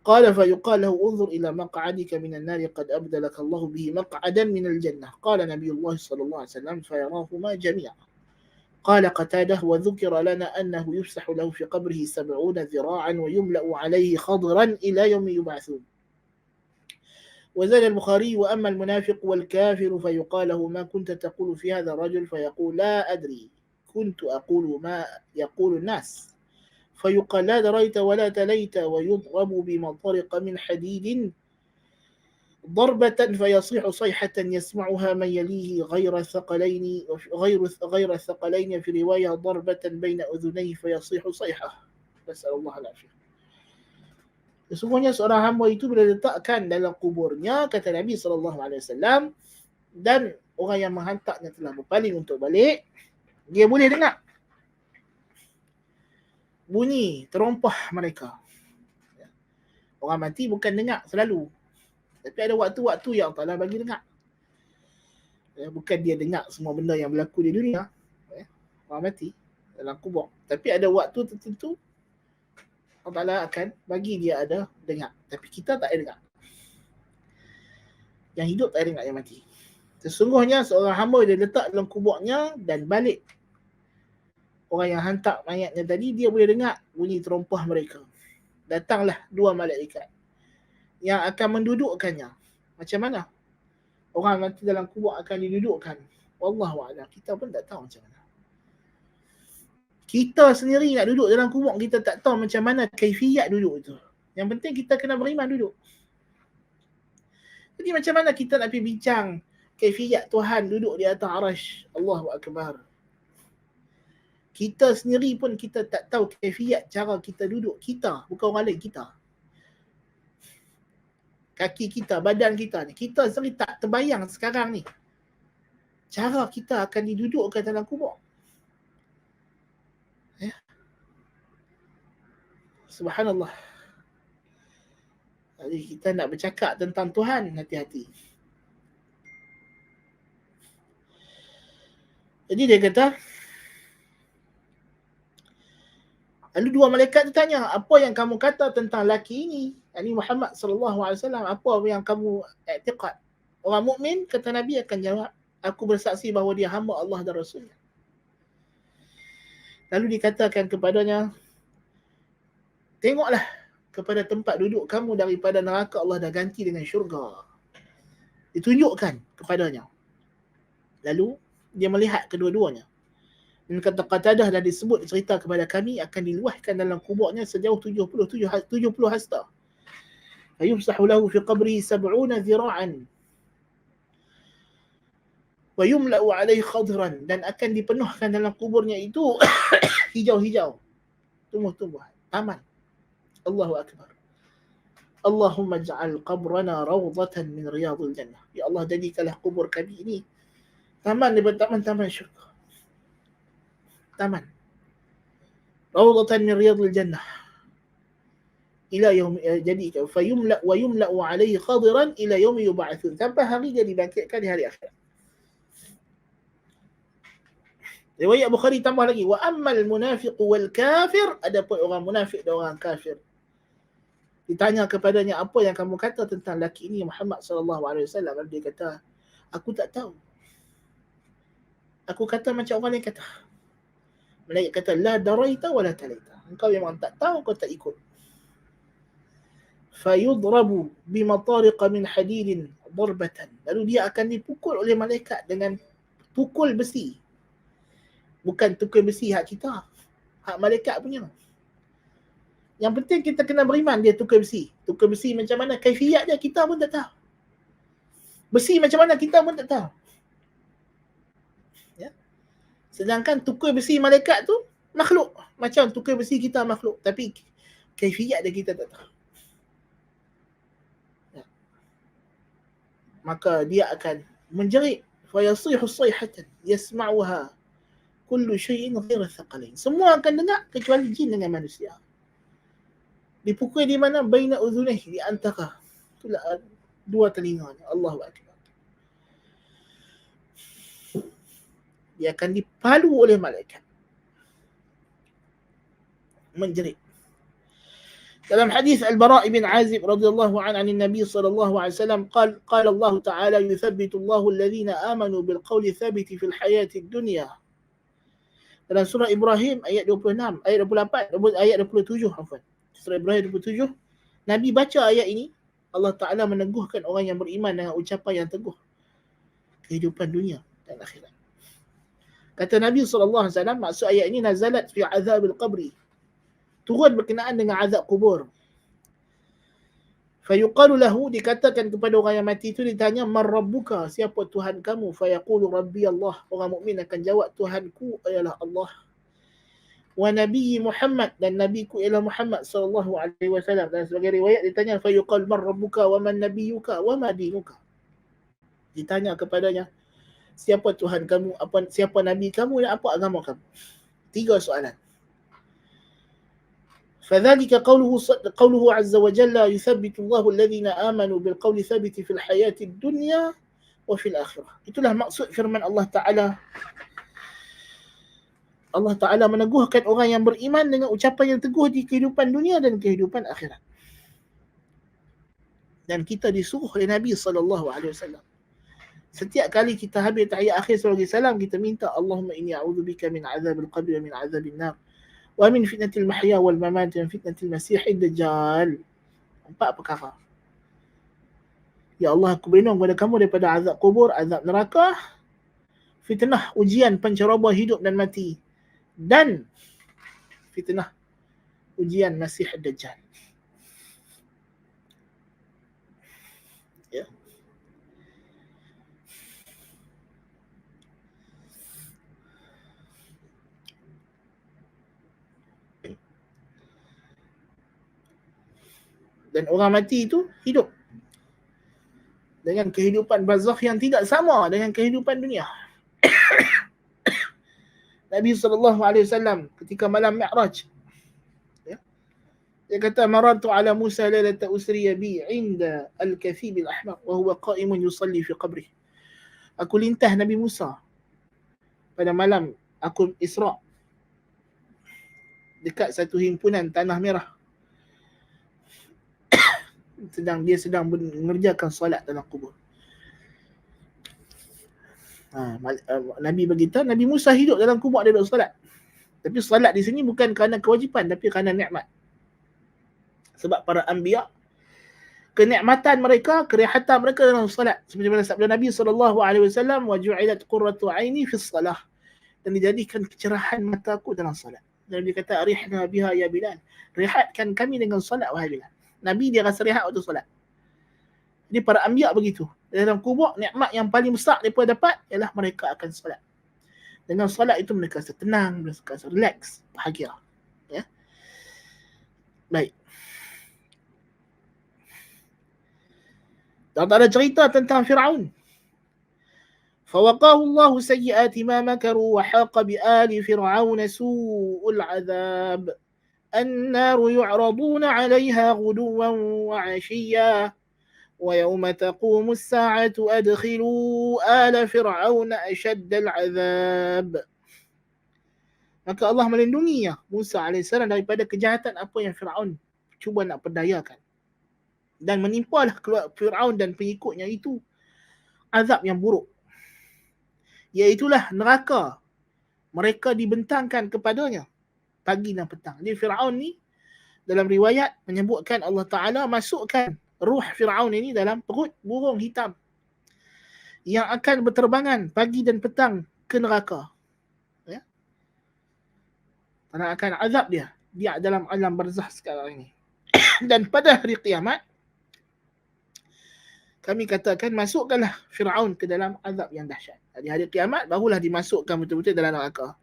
قال فيقال له انظر إلى مقعدك من النار قد أبدلك الله به مقعدا من الجنة. قال نبي الله صلى الله عليه وسلم فيراهما جميعا. قال قتاده وذكر لنا أنه يفسح له في قبره 70 ذراعا ويملأ عليه خضرا إلى يوم يبعثون. وزاد البخاري وأما المنافق والكافر فيقال له ما كنت تقول في هذا الرجل؟ فيقول لا أدري كنت أقول ما يقول الناس. فيقال لا دريت ولا تليت ويضرب بمنطلق من حديد ضربة فيصيح صيحة يسمعها من يليه غير الثقلين في رواية ضربة بين أذنيه فيصيح صيحة. نسأل الله العافية. Sesungguhnya seorang hamba itu bila diletakkan dalam kuburnya, kata Nabi SAW, dan orang yang menghantarnya telah berpaling untuk balik, dia boleh dengar bunyi terompah mereka. Orang mati bukan dengar selalu, tapi ada waktu-waktu yang Allah bagi dengar. Bukan dia dengar semua benda yang berlaku di dunia, orang mati dalam kubur, tapi ada waktu tertentu Allah Ta'ala akan bagi dia ada dengar. Tapi kita tak ada dengar. Yang hidup tak ada dengar yang mati. Sesungguhnya seorang hamba dia letak dalam kuburnya dan balik, orang yang hantar mayatnya tadi, dia boleh dengar bunyi terompah mereka. Datanglah 2 malaikat yang akan mendudukkannya. Macam mana orang mati dalam kubur akan didudukkan? Wallahu a'lam. Kita pun tak tahu macam mana. Kita sendiri nak duduk dalam kubur, kita tak tahu macam mana kaifiyat duduk itu. Yang penting kita kena beriman duduk. Jadi macam mana kita nak pergi bincang kaifiyat Tuhan duduk di atas arasy? Allahu Akbar. Kita sendiri pun kita tak tahu kaifiyat cara kita duduk. Kita, bukan orang lain, kita. Kaki kita, badan kita ni. Kita sendiri tak terbayang sekarang ni. cara kita akan didudukkan dalam kubur. Ya. Subhanallah. Jadi kita nak bercakap tentang Tuhan, hati-hati. Jadi dia kata, lalu dua malaikat tu tanya, apa yang kamu kata tentang laki ini? Ini Muhammad sallallahu alaihi wasallam, apa yang kamu i'tiqad? Orang mukmin, kata Nabi akan jawab, aku bersaksi bahawa dia hamba Allah dan Rasulnya. Lalu dikatakan kepadanya, tengoklah kepada tempat duduk kamu daripada neraka, Allah dah ganti dengan syurga. Ditunjukkan kepadanya. Lalu dia melihat kedua-duanya. Dan kata Qatadah dah disebut cerita kepada kami akan diluahkan dalam kuburnya sejauh 70 hasta. Ayumsahu lahu fi qabrihi 70 zira'an. Wa yumla'u alaihi khadran, dan akan dipenuhkan dalam kuburnya itu hijau-hijau. Tumbuh-tumbuhan, taman. Allahu akbar. Allahumma ja'al qabrana rawdatan min riyadil jannah. Ya Allah, jadikanlah kubur kami ini taman daripada taman-taman syurga. Taman. Rawdatan min riyadil jannah. Ila yaum, jadi fayumla wa yumla'u alaihi khadran ila yaum yub'atsun, sampai hari dia dibangkitkan di hari akhirat. Riwayat Bukhari tambah lagi, wa ammal munafiq wal kafir, adapun orang munafik dan orang kafir, ditanya kepadanya, apa yang kamu kata tentang laki ini Muhammad sallallahu alaihi wasallam? Dia kata, aku tak tahu. Aku kata macam orang lain kata. Malaikat kata, la daraita wa la talaita. Engkau memang tak tahu, kau tak ikut. Fayudrabu bimatariqa min hadidin darbatan. Lalu dia akan dipukul oleh malaikat dengan pukul besi. Bukan tukul besi hak kita, hak malaikat punya. Yang penting kita kena beriman dia tukul besi. Tukul besi macam mana, kaifiat dia kita pun tak tahu. Besi macam mana kita pun tak tahu. Ya. Sedangkan tukul besi malaikat tu makhluk. Macam tukul besi kita makhluk. Tapi kaifiat dia kita tak tahu. Ya. Maka dia akan menjerit. Fayasihu sayhatan yasma'uha kullu syai'in ghairu thaqalain. Semua akan dengar kecuali jin dengan manusia. Dipukul di mana? Baina udhunih, di antara dua telinganya. Allahu akbar. Dia akan dipalu oleh malaikat. Menjerit. Dalam hadis Al-Bara' bin Azib radhiyallahu anhu an Nabi sallallahu alaihi wasallam qala Allah Ta'ala yuthabbitu Allahu alladhina amanu bil qawli thabiti fil hayati dunya. Dalam surah Ibrahim ayat 26, ayat 28, ayat 27 afwan. Surah Ibrahim 27, Nabi baca ayat ini, Allah Ta'ala meneguhkan orang yang beriman dengan ucapan yang teguh kehidupan dunia dan akhirat. Kata Nabi SAW, maksud ayat ini nazalat fi azabil qabri, turun berkenaan dengan azab kubur. Fayuqalu lahu, dikatakan kepada orang yang mati itu, ditanya, man rabbuka, siapa Tuhan kamu? Fayaqulu rabbi Allah, orang mukmin akan jawab, Tuhanku ialah Allah. Wa nabiyyi Muhammad, dan nabiku ialah Muhammad sallallahu alaihi wasallam. Dan sebagai riwayat ditanya, fayuqal man rabbuka wa man nabiyyuka wa ma dinuka. Ditanya kepadanya, siapa Tuhan kamu, siapa nabi kamu, dan apa agama kamu? 3 soalan. فذلك قوله عز وجل يثبت الله الذين آمنوا بالقول الثابت في الحياة الدنيا وفي الآخرة. Itulah maksud firman Allah Ta'ala. Allah Ta'ala meneguhkan orang yang beriman dengan ucapan yang teguh di kehidupan dunia dan kehidupan akhirat. Dan kita disuruh oleh Nabi SAW. Setiap kali kita habis tahiyat akhir sebagai salam, kita minta, Allahumma inni a'udzubika min azabil qabri wa min azabin nar wa min fitnatil mahya wal mamat wa min fitnatil masihid dajjal. 4 perkara. Ya Allah, aku berlindung kepada kamu daripada azab kubur, azab neraka, fitnah ujian penceroboh hidup dan mati, dan fitnah ujian Masih Dajjal. Ya. Dan orang mati itu hidup dengan kehidupan barzakh yang tidak sama dengan kehidupan dunia. Nabi SAW ketika malam Mi'raj, ya, dia kata marartu ala Musa lailata usriya bi inda al-kathib al-ahmar wa huwa qa'imun yusalli fi qabrih. Aku lintah Nabi Musa pada malam aku Isra dekat satu himpunan tanah merah, dia sedang mengerjakan solat dalam kubur. Nabi beritahu Nabi Musa hidup dalam kubur, dia duduk solat. Tapi solat di sini bukan kerana kewajipan, tapi kerana nikmat. Sebab para anbiya, kenikmatan mereka, kerehatan mereka dalam solat. Seperti mana sabda Nabi SAW, wa ju'ilat qurratu aini fi salah, dan dijadikan kecerahan mataku dalam solat. Dan dia kata arihna biha ya Bilal, rehatkan kami dengan solat wahai Bilal. Nabi dia rasa rehat waktu solat. Jadi para anbiya begitu. Dalam kubur, nikmat yang paling besar mereka dapat ialah mereka akan solat. Dengan solat itu mereka rasa tenang, mereka rasa relax, bahagia. Ya. Baik. Dan ada cerita tentang Fir'aun. فَوَقَاهُ اللَّهُ سَيِّئَاتِ مَا مَكَرُوا وَحَاقَ بِآلِ فِرْعَوْنَ سُوءُ الْعَذَابِ النَّارُ يُعْرَضُونَ عَلَيْهَا غُدُوًّا وَعَشِيًّا وَيَوْمَ تَقُومُ السَّاعَةُ أَدْخِلُوا آلَ فِرْعَوْنَ أَشَدَّ الْعَذَابِ. Maka Allah melindungi Musa AS daripada kejahatan apa yang Fir'aun cuba nak perdayakan. Dan menimpalah Fir'aun dan pengikutnya itu azab yang buruk, iaitulah neraka. Mereka dibentangkan kepadanya pagi dan petang. Jadi Fir'aun ni dalam riwayat menyebutkan Allah Ta'ala masukkan ruh Fir'aun ini dalam perut burung hitam yang akan berterbangan pagi dan petang ke neraka. Ya? Karena akan azab dia dalam alam barzah sekarang ini. Dan pada hari kiamat kami katakan masukkanlah Fir'aun ke dalam azab yang dahsyat. Di hari kiamat barulah dimasukkan betul-betul dalam neraka.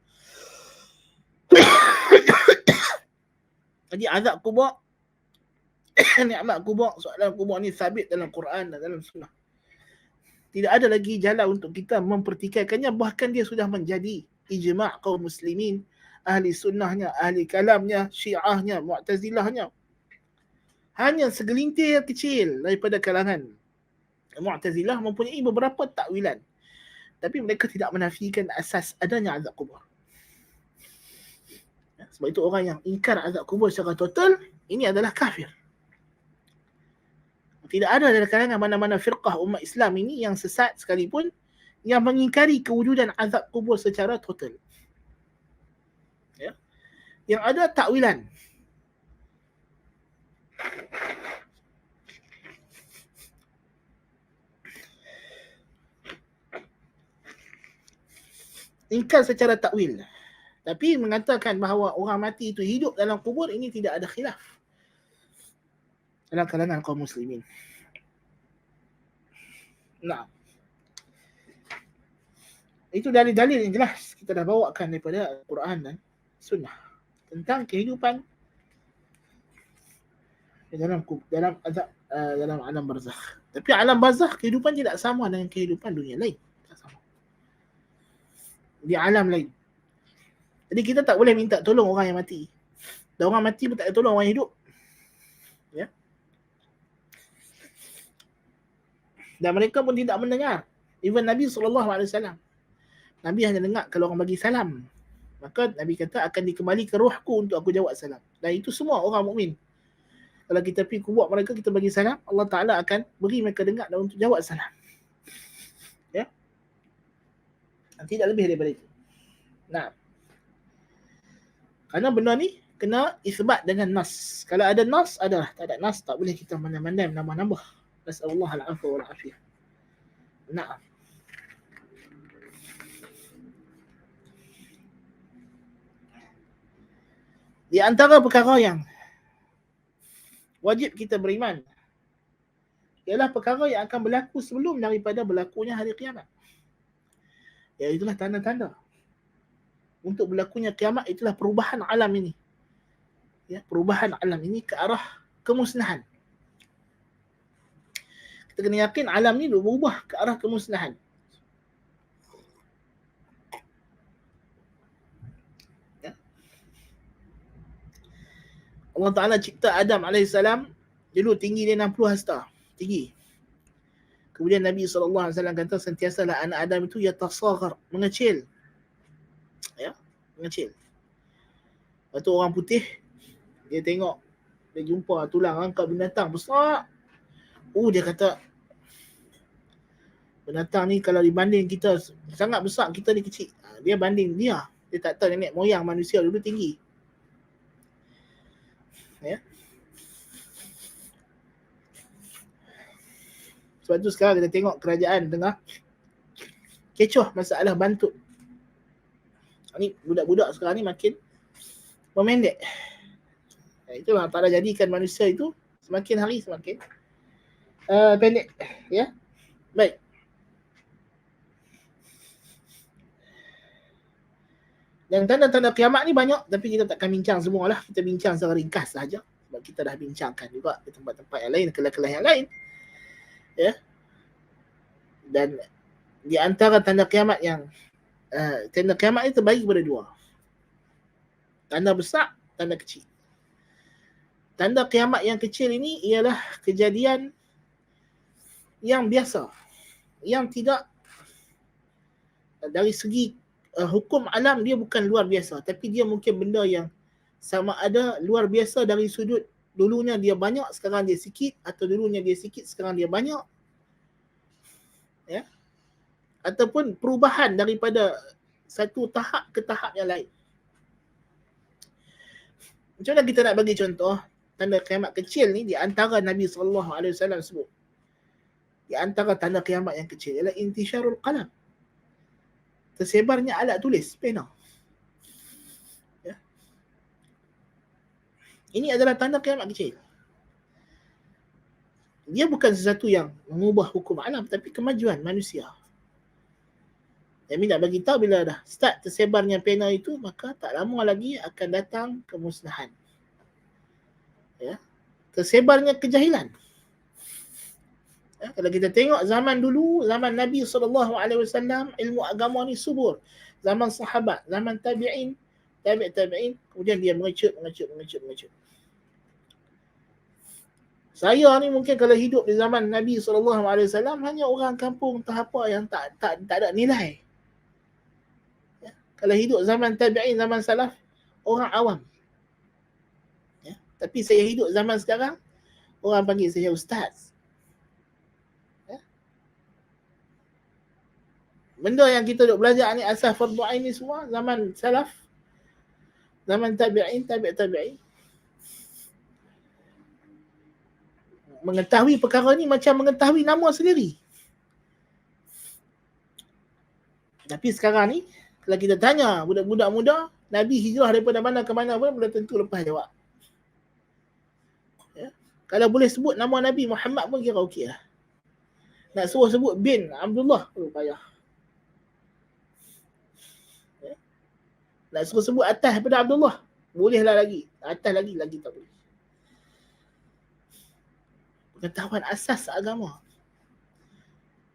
Jadi azab kubur, nikmat kubur, soalan kubur ni sabit dalam Quran dan dalam sunnah. Tidak ada lagi jalan untuk kita mempertikaikannya, bahkan dia sudah menjadi ijma' kaum muslimin, ahli sunnahnya, ahli kalamnya, syiahnya, mu'tazilahnya. Hanya segelintir kecil daripada kalangan Mu'tazilah mempunyai beberapa takwilan, tapi mereka tidak menafikan asas adanya azab kubur. Sebab itu orang yang ingkar azab kubur secara total, ini adalah kafir. Tidak ada dalam kalangan mana-mana firqah umat Islam ini yang sesat sekalipun yang mengingkari kewujudan azab kubur secara total. Ya. Yang ada takwilan. Ingkar secara takwil. Tapi mengatakan bahawa orang mati itu hidup dalam kubur, ini tidak ada khilaf dalam kalangan kaum muslimin. Nah, itu dalil-dalil yang jelas kita dah bawakan daripada Al-Quran dan Sunnah tentang kehidupan dalam azab, dalam alam barzakh. Tapi alam barzakh kehidupan tidak sama dengan kehidupan dunia lain. Tak sama. Di alam lain. Jadi kita tak boleh minta tolong orang yang mati. Dan orang mati pun tak boleh tolong orang yang hidup. Ya. Dan mereka pun tidak mendengar. Even Nabi SAW. Nabi hanya dengar kalau orang bagi salam. Maka Nabi kata akan dikembalikan rohku untuk aku jawab salam. Dan itu semua orang mukmin. Kalau kita pergi kubur mereka, kita bagi salam, Allah Ta'ala akan beri mereka dengar dan untuk jawab salam. Ya. Tidak lebih daripada itu. Nah. Kerana benda ni kena isbat dengan nas. Kalau ada nas, adalah. Tak ada nas, tak boleh kita mandai-mandai menambah-nambah. Nasallallahu al-afwa wal-afiyah. Nah. Di antara perkara yang wajib kita beriman ialah perkara yang akan berlaku sebelum daripada berlakunya hari kiamat. Iaitulah tanda-tanda untuk berlakunya kiamat, itulah perubahan alam ini. Ya, perubahan alam ini ke arah kemusnahan. Kita kena yakin alam ni berubah ke arah kemusnahan. Allah Ta'ala cipta Adam AS, dulu tinggi dia 60 hasta. Tinggi. Kemudian Nabi SAW kata sentiasalah anak Adam itu yatasaggar, mengecil. Ya, mengecil. Lepas tu orang putih, dia tengok, dia jumpa tulang angkat binatang besar. Dia kata, binatang ni kalau dibanding kita sangat besar, kita ni kecil. Dia banding dia. Dia tak tahu nenek moyang manusia dulu tinggi. Ya. Sebab tu sekarang kita tengok kerajaan tengah kecoh masalah bantut. Ni budak-budak sekarang ni makin memendek. Itulah Allah Ta'ala jadikan manusia itu semakin hari semakin pendek. Ya. Baik. Dan tanda-tanda kiamat ni banyak, tapi kita takkan bincang semualah. Kita bincang secara ringkas sahaja. Sebab kita dah bincangkan juga di tempat-tempat yang lain, kelas-kelas yang lain. Ya. Dan di antara tanda kiamat yang tanda kiamat ni terbagi kepada dua. Tanda besar, tanda kecil. Tanda kiamat yang kecil ini ialah kejadian yang biasa, yang tidak dari segi hukum alam dia bukan luar biasa, tapi dia mungkin benda yang sama ada luar biasa dari sudut dulunya dia banyak, sekarang dia sikit, atau dulunya dia sikit, sekarang dia banyak. Ya. Ataupun perubahan daripada satu tahap ke tahap yang lain. Macam mana kita nak bagi contoh tanda kiamat kecil ni? Di antara Nabi SAW sebut, di antara tanda kiamat yang kecil ialah intisyarul qalam, tersebarnya alat tulis, pena. Ya. Ini adalah tanda kiamat kecil. Dia bukan sesuatu yang mengubah hukum alam, tapi kemajuan manusia. Yang nak bagi tahu bila dah start tersebarnya pena itu, maka tak lama lagi akan datang kemusnahan. Ya. Tersebarnya kejahilan. Ya, kalau kita tengok zaman dulu, zaman Nabi SAW, ilmu agama ni subur. Zaman sahabat, zaman tabi'in, tabi'in, kemudian dia mengecut. Saya ni mungkin kalau hidup di zaman Nabi SAW, hanya orang kampung tahap apa yang tak ada nilai. Ya. Kalau hidup zaman tabi'in, zaman salaf, orang awam. Ya. Tapi saya hidup zaman sekarang, orang panggil saya ustaz. Ya. Benda yang kita duk belajar ni asal fardu ain ni semua zaman salaf, zaman tabi'in, tabi'in. Mengetahui perkara ni macam mengetahui nama sendiri. Tapi sekarang ni, kalau kita tanya budak-budak muda, Nabi hijrah daripada mana ke mana pun, belum tentu lepas jawab. Ya. Kalau boleh sebut nama Nabi Muhammad pun kira okey lah. Nak suruh sebut bin Abdullah pun payah. Ya. Nak suruh sebut atas daripada Abdullah, bolehlah lagi. Atas lagi tak boleh. Pengetahuan asas agama.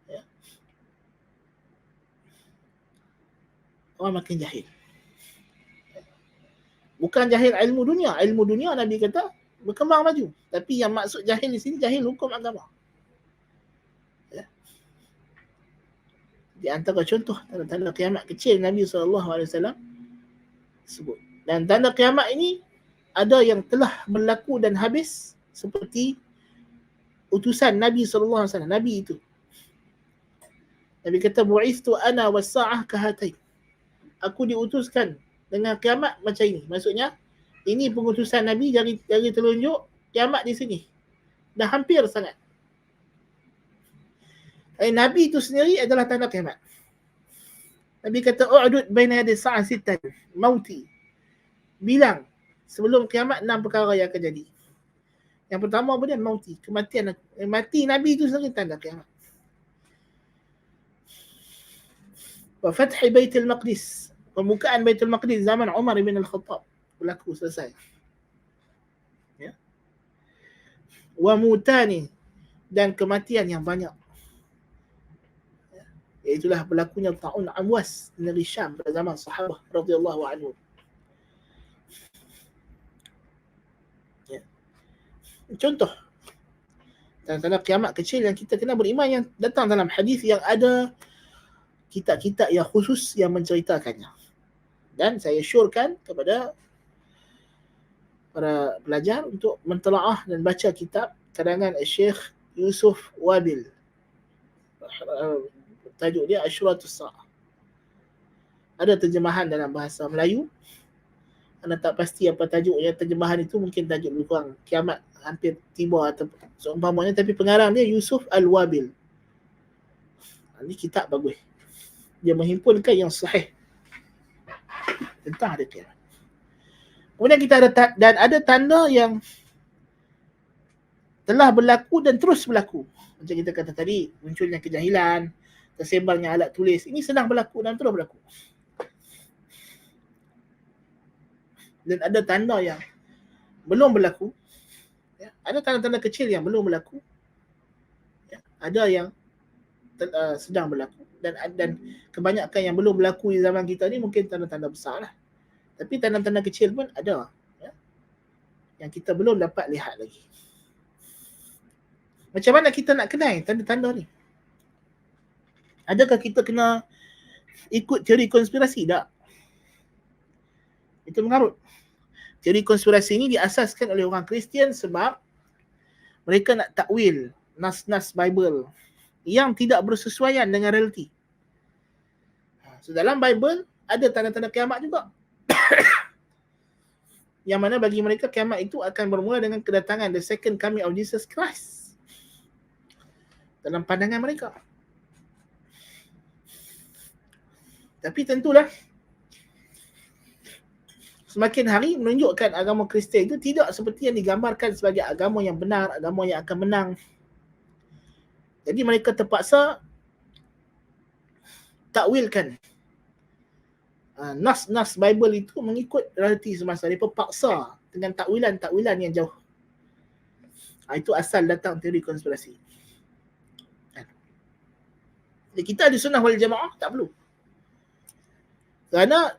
Ya. Orang makin jahil. Bukan jahil ilmu dunia. Ilmu dunia Nabi kata berkembang maju. Tapi yang maksud jahil di sini, jahil hukum agama. Ya. Di antara contoh tanda-tanda kiamat kecil Nabi SAW sebut. Dan tanda kiamat ini ada yang telah berlaku dan habis, seperti utusan Nabi SAW. Nabi itu, Nabi kata bu'ithtu ana was-sa'ah kahatain. Aku diutuskan dengan kiamat macam ini. Maksudnya ini pengutusan Nabi dari telunjuk, kiamat di sini. Dah hampir sangat. Nabi itu sendiri adalah tanda kiamat. Nabi kata u'dud baina yaday sa'ah sittan mauti. Bilang sebelum kiamat 6 perkara yang akan jadi. Yang pertama apa dia? Mauti, kematian aku. Mati Nabi itu sendiri tanda kiamat. Wa fathi Baitul Maqdis, pembukaan Baitul Maqdis zaman Umar bin Al-Khattab berlaku, selesai. Ya. Wa mutani, dan kematian yang banyak. Ya. Iaitulah berlakunya ta'un Amwas dari Syam pada zaman sahabah radhiyallahu anhu. Contoh tanda-tanda kiamat kecil yang kita kena beriman yang datang dalam hadis yang ada kitab-kitab yang khusus yang menceritakannya. Dan saya syorkan kepada para pelajar untuk mentelaah dan baca kitab karangan Syekh Yusuf Wabil. Tajuk dia Asyratus Sa'ah. Ada terjemahan dalam bahasa Melayu. Anda tak pasti apa tajuknya, terjemahan itu mungkin tajuk lebih kurang kiamat hampir tiba atau seumpamanya, tapi pengarang dia Yusuf Al-Wabil. Ini kitab bagus. Dia menghimpunkan yang sahih tentang hari kiamat. Kemudian kita ada dan ada tanda yang telah berlaku dan terus berlaku. Macam kita kata tadi, munculnya kejahilan, tersebarnya alat tulis, ini sedang berlaku dan terus berlaku. Dan ada tanda yang belum berlaku, ya. Ada tanda-tanda kecil yang belum berlaku, ya. Ada yang sedang berlaku, dan kebanyakan yang belum berlaku di zaman kita ni mungkin tanda-tanda besar lah. Tapi tanda-tanda kecil pun ada, ya, yang kita belum dapat lihat lagi. Macam mana kita nak kenal tanda-tanda ni? Adakah kita kena ikut teori konspirasi? Tak. Itu mengarut. Teori konspirasi ini diasaskan oleh orang Kristian sebab mereka nak takwil nas-nas Bible yang tidak bersesuaian dengan realiti. So dalam Bible ada tanda-tanda kiamat juga. Yang mana bagi mereka kiamat itu akan bermula dengan kedatangan the second coming of Jesus Christ. Dalam pandangan mereka. Tapi tentulah semakin hari menunjukkan agama Kristian itu tidak seperti yang digambarkan sebagai agama yang benar, agama yang akan menang. Jadi mereka terpaksa takwilkan nas-nas Bible itu mengikut realiti semasa. Mereka paksa dengan takwilan-takwilan yang jauh. Itu asal datang teori konspirasi. Jadi kita di Sunnah wal Jamaah tak perlu. Kerana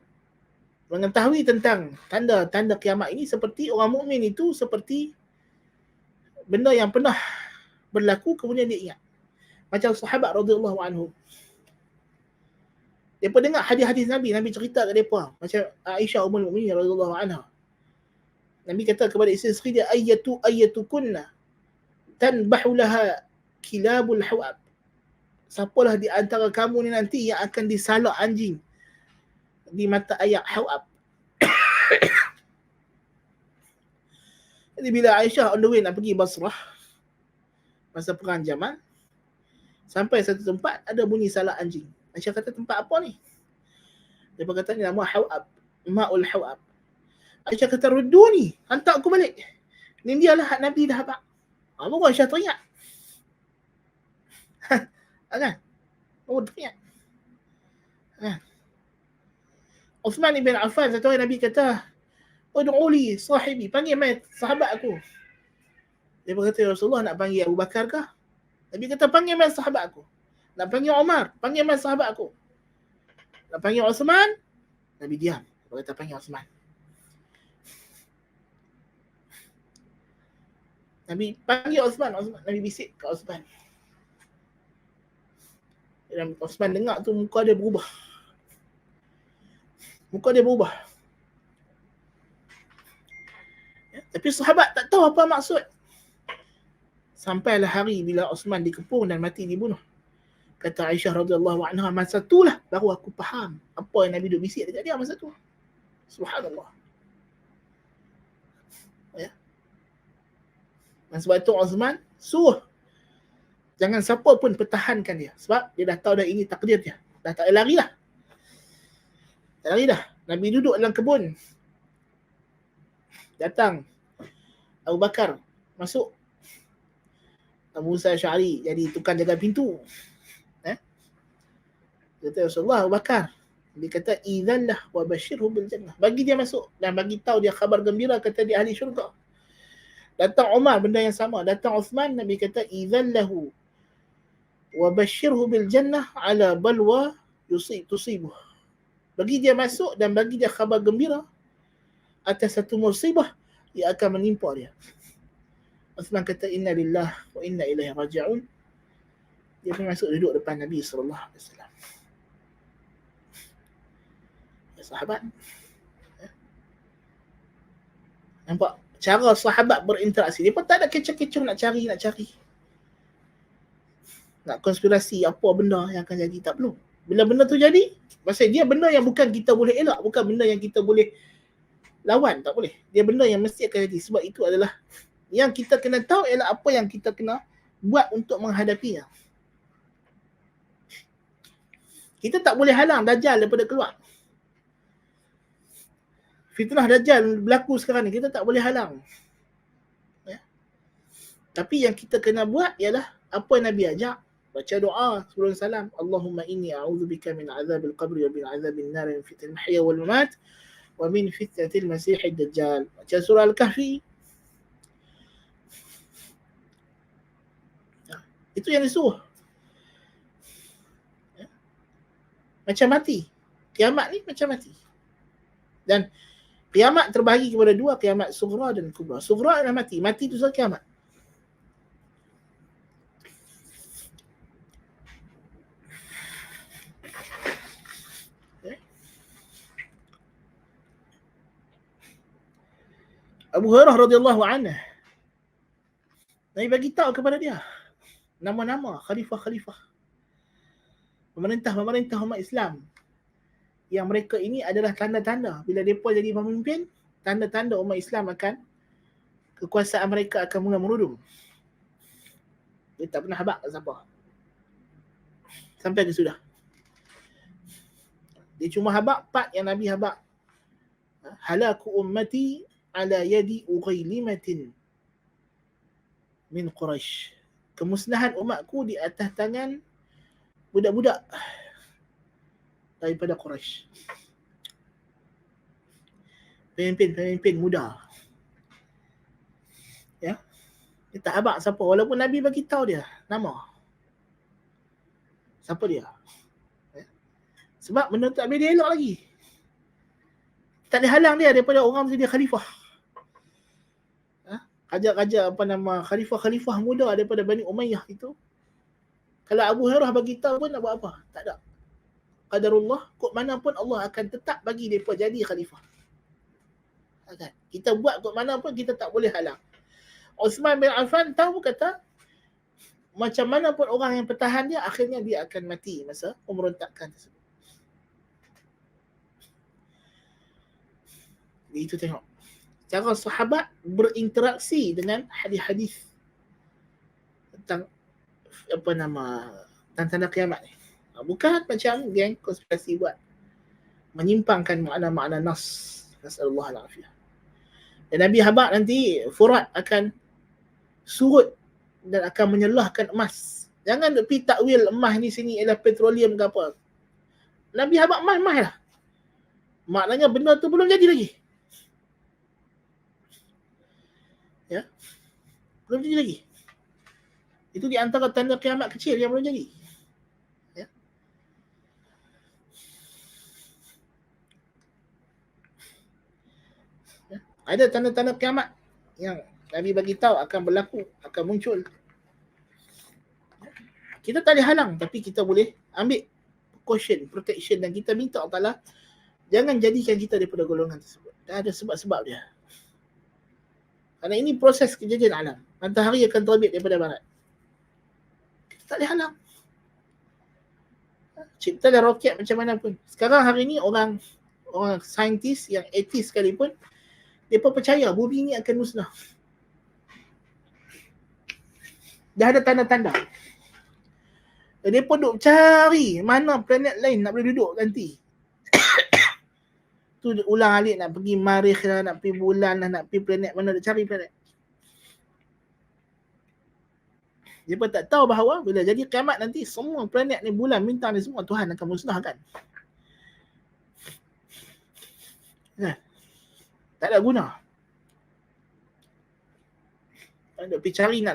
mengetahui tentang tanda-tanda kiamat ini seperti orang mukmin itu seperti benda yang pernah berlaku kemudian dia ingat. Macam sahabat radhiyallahu anhu. Depa dengar hadis-hadis Nabi, Nabi cerita kat depa. Macam Aisyah ummul mukminin radhiyallahu anha. Nabi kata kepada isteri dia, ayyatukunna tanbahu laha kilabul hawab. Siapalah di antara kamu ni nanti yang akan disalak anjing di mata ayak hawab. Jadi bila Aisyah on the way nak pergi Basrah masa perang Jamal, sampai satu tempat ada bunyi salak anjing. Aisyah kata, tempat apa ni? Dia kata ni nama hawab, ma'ul hawab. Aisyah kata, ruduni, hantar aku balik. Ni dia lah hak Nabi dah habaq. Baru Aisyah teringat. Kan? Baru teringat. Uthman ibn Affan satu hari Nabi kata, ud'uli sahibi, panggil mai sahabat aku. Dia berkata, ya Rasulullah, nak panggil Abu Bakar kah? Nabi kata, panggil mai sahabat aku. Nak panggil Umar, panggil mai sahabat aku. Nak panggil Uthman, Nabi diam. Dia kata, panggil Uthman. Nabi panggil Uthman, Nabi bisik ke Uthman. Dan Uthman dengar tu muka dia berubah. Muka dia berubah. Ya, tapi sahabat tak tahu apa maksud. Sampailah hari bila Uthman dikepung dan mati dibunuh. Kata Aisyah radhiyallahu anha, masa itulah baru aku faham apa yang Nabi duk bisik dekat dia masa tu. Subhanallah. Ya. Dan sebab itu Uthman suruh jangan siapa pun pertahankan dia. Sebab dia dah tahu dah ini takdir dia. Dah tak lari lah. Tak lari dah. Nabi duduk dalam kebun. Datang Abu Bakar masuk. Abu Musa Asy'ari jadi tukang jaga pintu. Kata Rasulullah, Abu Bakar. Dia kata, idzallah wa basyirhu bil jannah. Bagi dia masuk dan bagi tahu dia khabar gembira, kata dia ahli syurga. Datang Umar, benda yang sama. Datang Uthman, Nabi kata, idzallahu wa basyirhu bil jannah ala balwa tusibuh. Bagi dia masuk dan bagi dia khabar gembira atas satu musibah yang akan menimpa dia. Uthman kata inna lillah wa inna ilaihi raji'un. Dia pun masuk duduk depan Nabi sallallahu alaihi wasallam. Ya, sahabat. Nampak cara sahabat berinteraksi. Dia pun tak ada kecoh-kecoh nak cari. Nak konspirasi apa benda yang akan jadi, tak perlu. Bila benda tu jadi, pasal dia benda yang bukan kita boleh elak, bukan benda yang kita boleh lawan, tak boleh. Dia benda yang mesti akan jadi. Sebab itu adalah yang kita kena tahu ialah apa yang kita kena buat untuk menghadapinya. Kita tak boleh halang Dajjal daripada keluar. Fitnah Dajjal berlaku sekarang ni, kita tak boleh halang. Ya. Tapi yang kita kena buat ialah apa yang Nabi ajak. Baca doa sebelum salam. Allahumma inni a'udzubika min azabil qabri wa min azabin nar wa fitnatil mahya wal mamat wa min fitnatil masiihid dajjal. Baca surah Al-Kahfi. Ya. Itu yang disuruh. Ya. Macam mati. Kiamat ni macam mati. Dan kiamat terbahagi kepada dua, kiamat sughra dan kubra. Sughra adalah mati. Mati itu sahaja kiamat. Abu Hurairah radhiyallahu anhu, Nabi bagi tahu kepada dia nama-nama khalifah-khalifah, pemerintah umat Islam, yang mereka ini adalah tanda-tanda bila mereka jadi pemimpin, tanda-tanda umat Islam akan, kekuasaan mereka akan mula merudum. Dia tak pernah habaq siapa. Sampai ke sudah. Dia cuma habaq part yang Nabi habaq. Halaku ummati ala yadi ughaylimatin min Quraisy. Kemusnahan umatku di atas tangan budak-budak daripada Quraisy. Pemimpin muda. Ya. Dia tak habaq siapa, walaupun Nabi bagi tahu dia nama. Siapa dia? Ya. Sebab benda tu tak boleh dielak lagi. Tak ada halang dia daripada orang menjadi khalifah. Raja-raja khalifah-khalifah muda daripada Bani Umayyah itu, kalau Abu Hurairah bagi tahu pun nak buat apa? Tak ada. Qadarullah, kok mana pun Allah akan tetap bagi mereka jadi khalifah. Akan. Kita buat kok mana pun kita tak boleh halang. Uthman bin Affan tahu, kata macam mana pun orang yang pertahan dia, akhirnya dia akan mati masa pemberontakan tersebut. Itu tengok cara sahabat berinteraksi dengan hadis-hadis tentang tanda kiamat ni. Bukan macam geng konspirasi buat, menyimpangkan makna-makna nas. Nasallallahu alaihi. Dan Nabi habaq nanti Furat akan surut dan akan menyelahkan emas. Jangan duk pi takwil emas ni sini ialah petroleum ke apa. Nabi habaq emas lah. Maknanya benda tu belum jadi lagi. Ya. Belum jadi lagi. Itu di antara tanda kiamat kecil yang belum jadi. Ya. Ya. Ada tanda-tanda kiamat yang Nabi bagi tahu akan berlaku, akan muncul. Kita tak boleh halang, tapi kita boleh ambil precaution, protection, dan kita minta Allah Ta'ala jangan jadikan kita daripada golongan tersebut. Dah ada sebab-sebab dia. Kerana ini proses kejadian alam. Matahari akan terbit daripada barat. Tak boleh halang. Cipta dan roket macam mana pun. Sekarang hari ni orang saintis yang atheist sekalipun, mereka percaya bumi ni akan musnah. Dah ada tanda-tanda. Mereka duk cari mana planet lain nak boleh duduk nanti. Tu ulang alik nak pergi Marikh lah, nak pergi bulan lah, nak pergi planet mana, nak cari planet. Dia pun tak tahu bahawa bila jadi kiamat nanti, semua planet ni, bulan, bintang ni, semua Tuhan akan musnahkan. Nah, tak ada guna. Nak pergi cari nak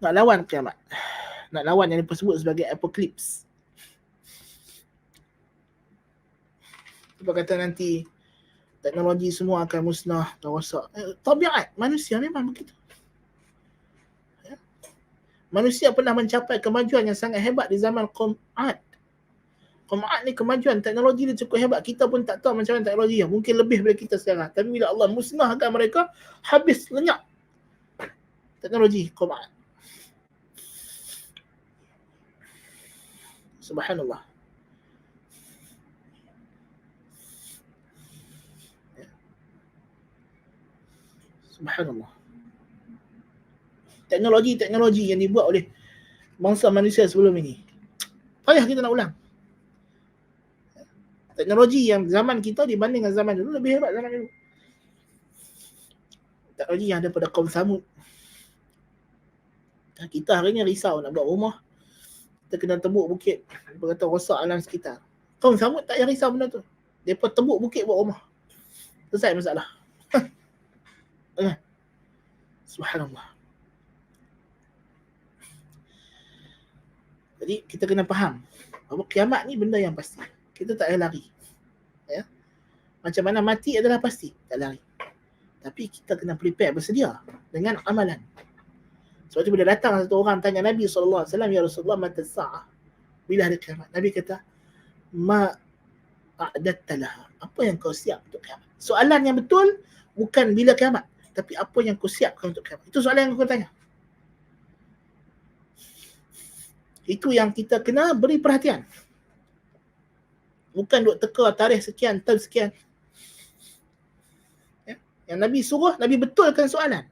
lawan kiamat. Nak lawan yang disebut sebagai apocalypse. Sebab kata nanti teknologi semua akan musnah dan rosak. Tabiat manusia memang begitu. Manusia pernah mencapai kemajuan yang sangat hebat di zaman Qaum Ad. Qaum Ad ni kemajuan teknologi dia cukup hebat. Kita pun tak tahu macam mana teknologi yang mungkin lebih daripada kita sekarang. Tapi bila Allah musnahkan mereka, habis lenyap teknologi Qaum Ad. Subhanallah. Subhanallah. Teknologi yang dibuat oleh bangsa manusia sebelum ini, payah kita nak ulang. Teknologi yang zaman kita dibanding dengan zaman dulu lebih hebat zaman dulu. Teknologi yang ada pada kaum Samud. Kita hari ni risau nak buat rumah, kita kena tebuk bukit, dia kata rosak alam sekitar. Kaum Samud tak payah risau benda tu. Depa tebuk bukit buat rumah. Selesai masalah. Subhanallah. Jadi kita kena faham bahawa kiamat ni benda yang pasti. Kita tak payah lari. Ya. Macam mana mati adalah pasti, tak lari. Tapi kita kena prepare, bersedia dengan amalan. Sebab tu bila datang satu orang tanya Nabi SAW, ya Rasulullah, mata sa'ah, bila hari kiamat? Nabi kata, ma a'datta laha, apa yang kau siap untuk kiamat? Soalan yang betul bukan bila kiamat, tapi apa yang kau siapkan untuk kiamat. Itu soalan yang kau tanya. Itu yang kita kena beri perhatian. Bukan duk teka tarikh sekian, tahun sekian. Ya? Yang Nabi suruh, Nabi betulkan soalan.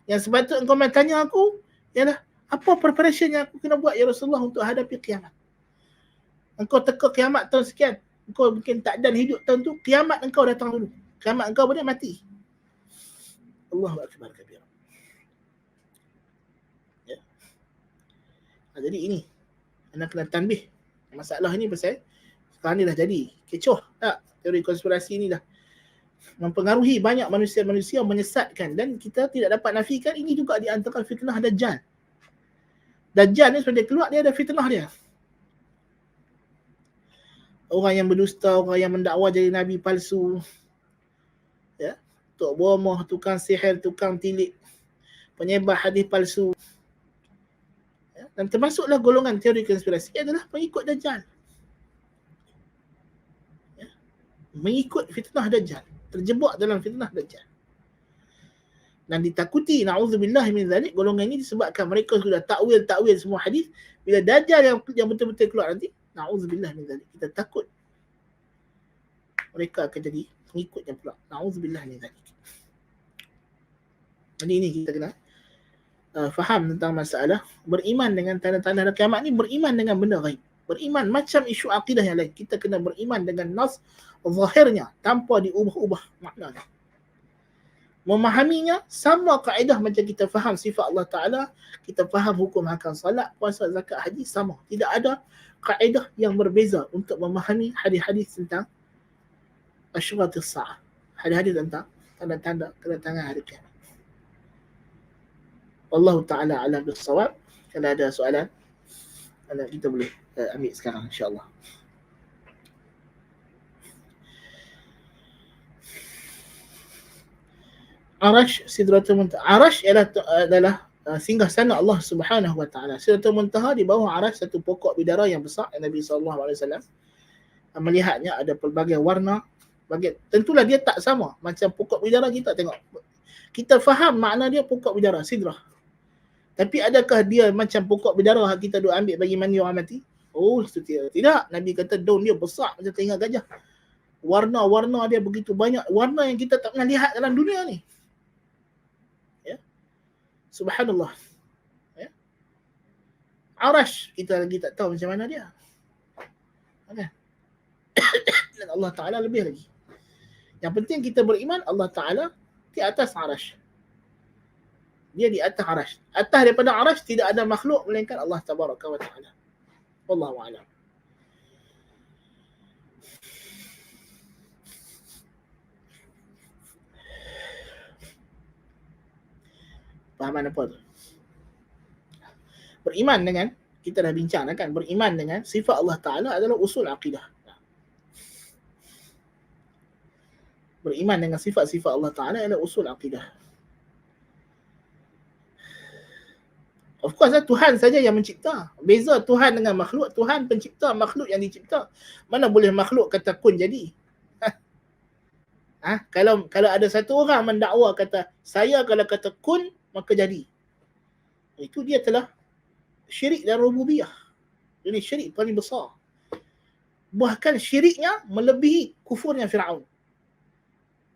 Yang sepatutnya engkau tanya aku ialah, apa preparation yang aku kena buat ya Rasulullah untuk hadapi kiamat? Engkau teka kiamat tahun sekian, engkau mungkin tak dan hidup tahun tu, kiamat engkau datang dulu. Kiamat engkau boleh mati. Allahu akbar kabir. Ya. Jadi ini anda kena tanbih. Masalah ini pasal sekarang ni dah jadi kecoh tak? Teori konspirasi ni dah mempengaruhi banyak manusia-manusia, menyesatkan, dan kita tidak dapat nafikan ini juga di antara fitnah Dajjal. Dajjal ni sebab dia keluar, dia ada fitnah dia. Orang yang berdusta, orang yang mendakwa jadi nabi palsu, ya, tok bomoh, tukang sihir, tukang tilik, penyebar hadis palsu, ya, dan termasuklah golongan teori konspirasi adalah pengikut Dajjal, ya, mengikut fitnah Dajjal, terjebak dalam fitnah Dajjal. Dan ditakuti, na'udzubillah min zalik, golongan ini disebabkan mereka sudah takwil semua hadis. Bila Dajjal yang betul-betul keluar nanti, na'udzubillah min zalik, kita takut mereka akan jadi pengikutnya pula. Na'udzubillah min zalik. Jadi ini kita kena faham tentang masalah beriman dengan tanda-tanda hari kiamat ni, beriman dengan benda ghaib. Beriman macam isu akidah yang lain. Kita kena beriman dengan nas zahirnya tanpa diubah-ubah maknanya. Memahaminya sama kaedah macam kita faham sifat Allah Ta'ala, kita faham hukum hakam salat, puasa, zakat, haji, sama. Tidak ada kaedah yang berbeza untuk memahami hadis-hadis tentang asyratus sa'ah. Hadis-hadis tentang tanda-tanda kedatangan hari kiamat. Wallahu Ta'ala a'lam bis-shawab. Kalau ada soalan, kita boleh ambil sekarang insya-Allah. Arash, Sidratul Muntaha. Arash adalah singgah sana Allah Subhanahu wa taala. Sidratul Muntaha di bawah Arash satu pokok bidara yang besar. Nabi sallallahu alaihi wasallam melihatnya ada pelbagai warna, tentulah dia tak sama macam pokok bidara kita tengok. Kita faham makna dia pokok bidara, sidrah. Tapi adakah dia macam pokok bidara kita duk ambil bagi mandi orang mati? Oh, itu tidak. Nabi kata daun dia besar macam telinga gajah. Warna-warna dia begitu banyak, warna yang kita tak pernah lihat dalam dunia ni. Ya. Subhanallah. Ya. Arash kita lagi tak tahu macam mana dia. Okay. Dan Allah Ta'ala lebih lagi. Yang penting kita beriman Allah Ta'ala di atas Arash. Dia di atas Arash. Atas daripada Arash tidak ada makhluk melainkan Allah Tabaraka wa Ta'ala. Wallahu a'lam. Fahaman apa tu? Beriman dengan, kita dah bincang kan, beriman dengan sifat Allah Ta'ala adalah usul akidah. Beriman dengan sifat-sifat Allah Ta'ala adalah usul akidah. Of course Tuhan saja yang mencipta. Beza Tuhan dengan makhluk, Tuhan pencipta, makhluk yang dicipta. Mana boleh makhluk kata kun jadi. Kalau ada satu orang mendakwa kata saya kalau kata kun maka jadi, itu dia telah syirik dan rububiyah. Ini syirik paling besar. Bahkan syiriknya melebihi kufurnya Fir'aun.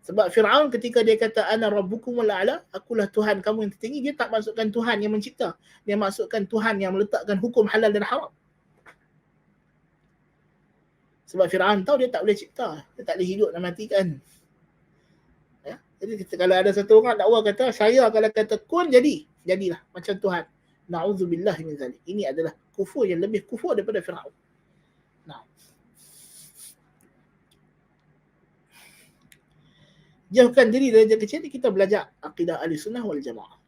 Sebab Fir'aun ketika dia kata ana rabbukumul a'la, akulah Tuhan kamu yang tertinggi, dia tak masukkan Tuhan yang mencipta, dia masukkan Tuhan yang meletakkan hukum halal dan haram. Sebab Fir'aun tahu dia tak boleh cipta, dia tak boleh hidup dan matikan. Ya? Jadi kalau ada satu orang dakwa kata saya kalau kata kun jadi, jadilah macam Tuhan. Na'udzubillah min zalik. Ini adalah kufur yang lebih kufur daripada Fir'aun. Nah. Jauhkan diri dari darjat kecil, kita belajar akidah Ahlussunnah wal Jamaah.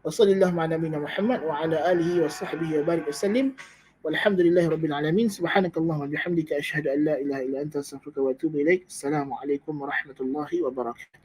Wassallallahu ala nabiyina Muhammad wa ala alihi wa sahbihi wa barik wasallim. Walhamdulillahi rabbil alamin. Subhanakallahumma wa bihamdika asyhadu an la ilaha illa anta astaghfiruka wa atubu ilaik. Assalamualaikum warahmatullahi wabarakatuh.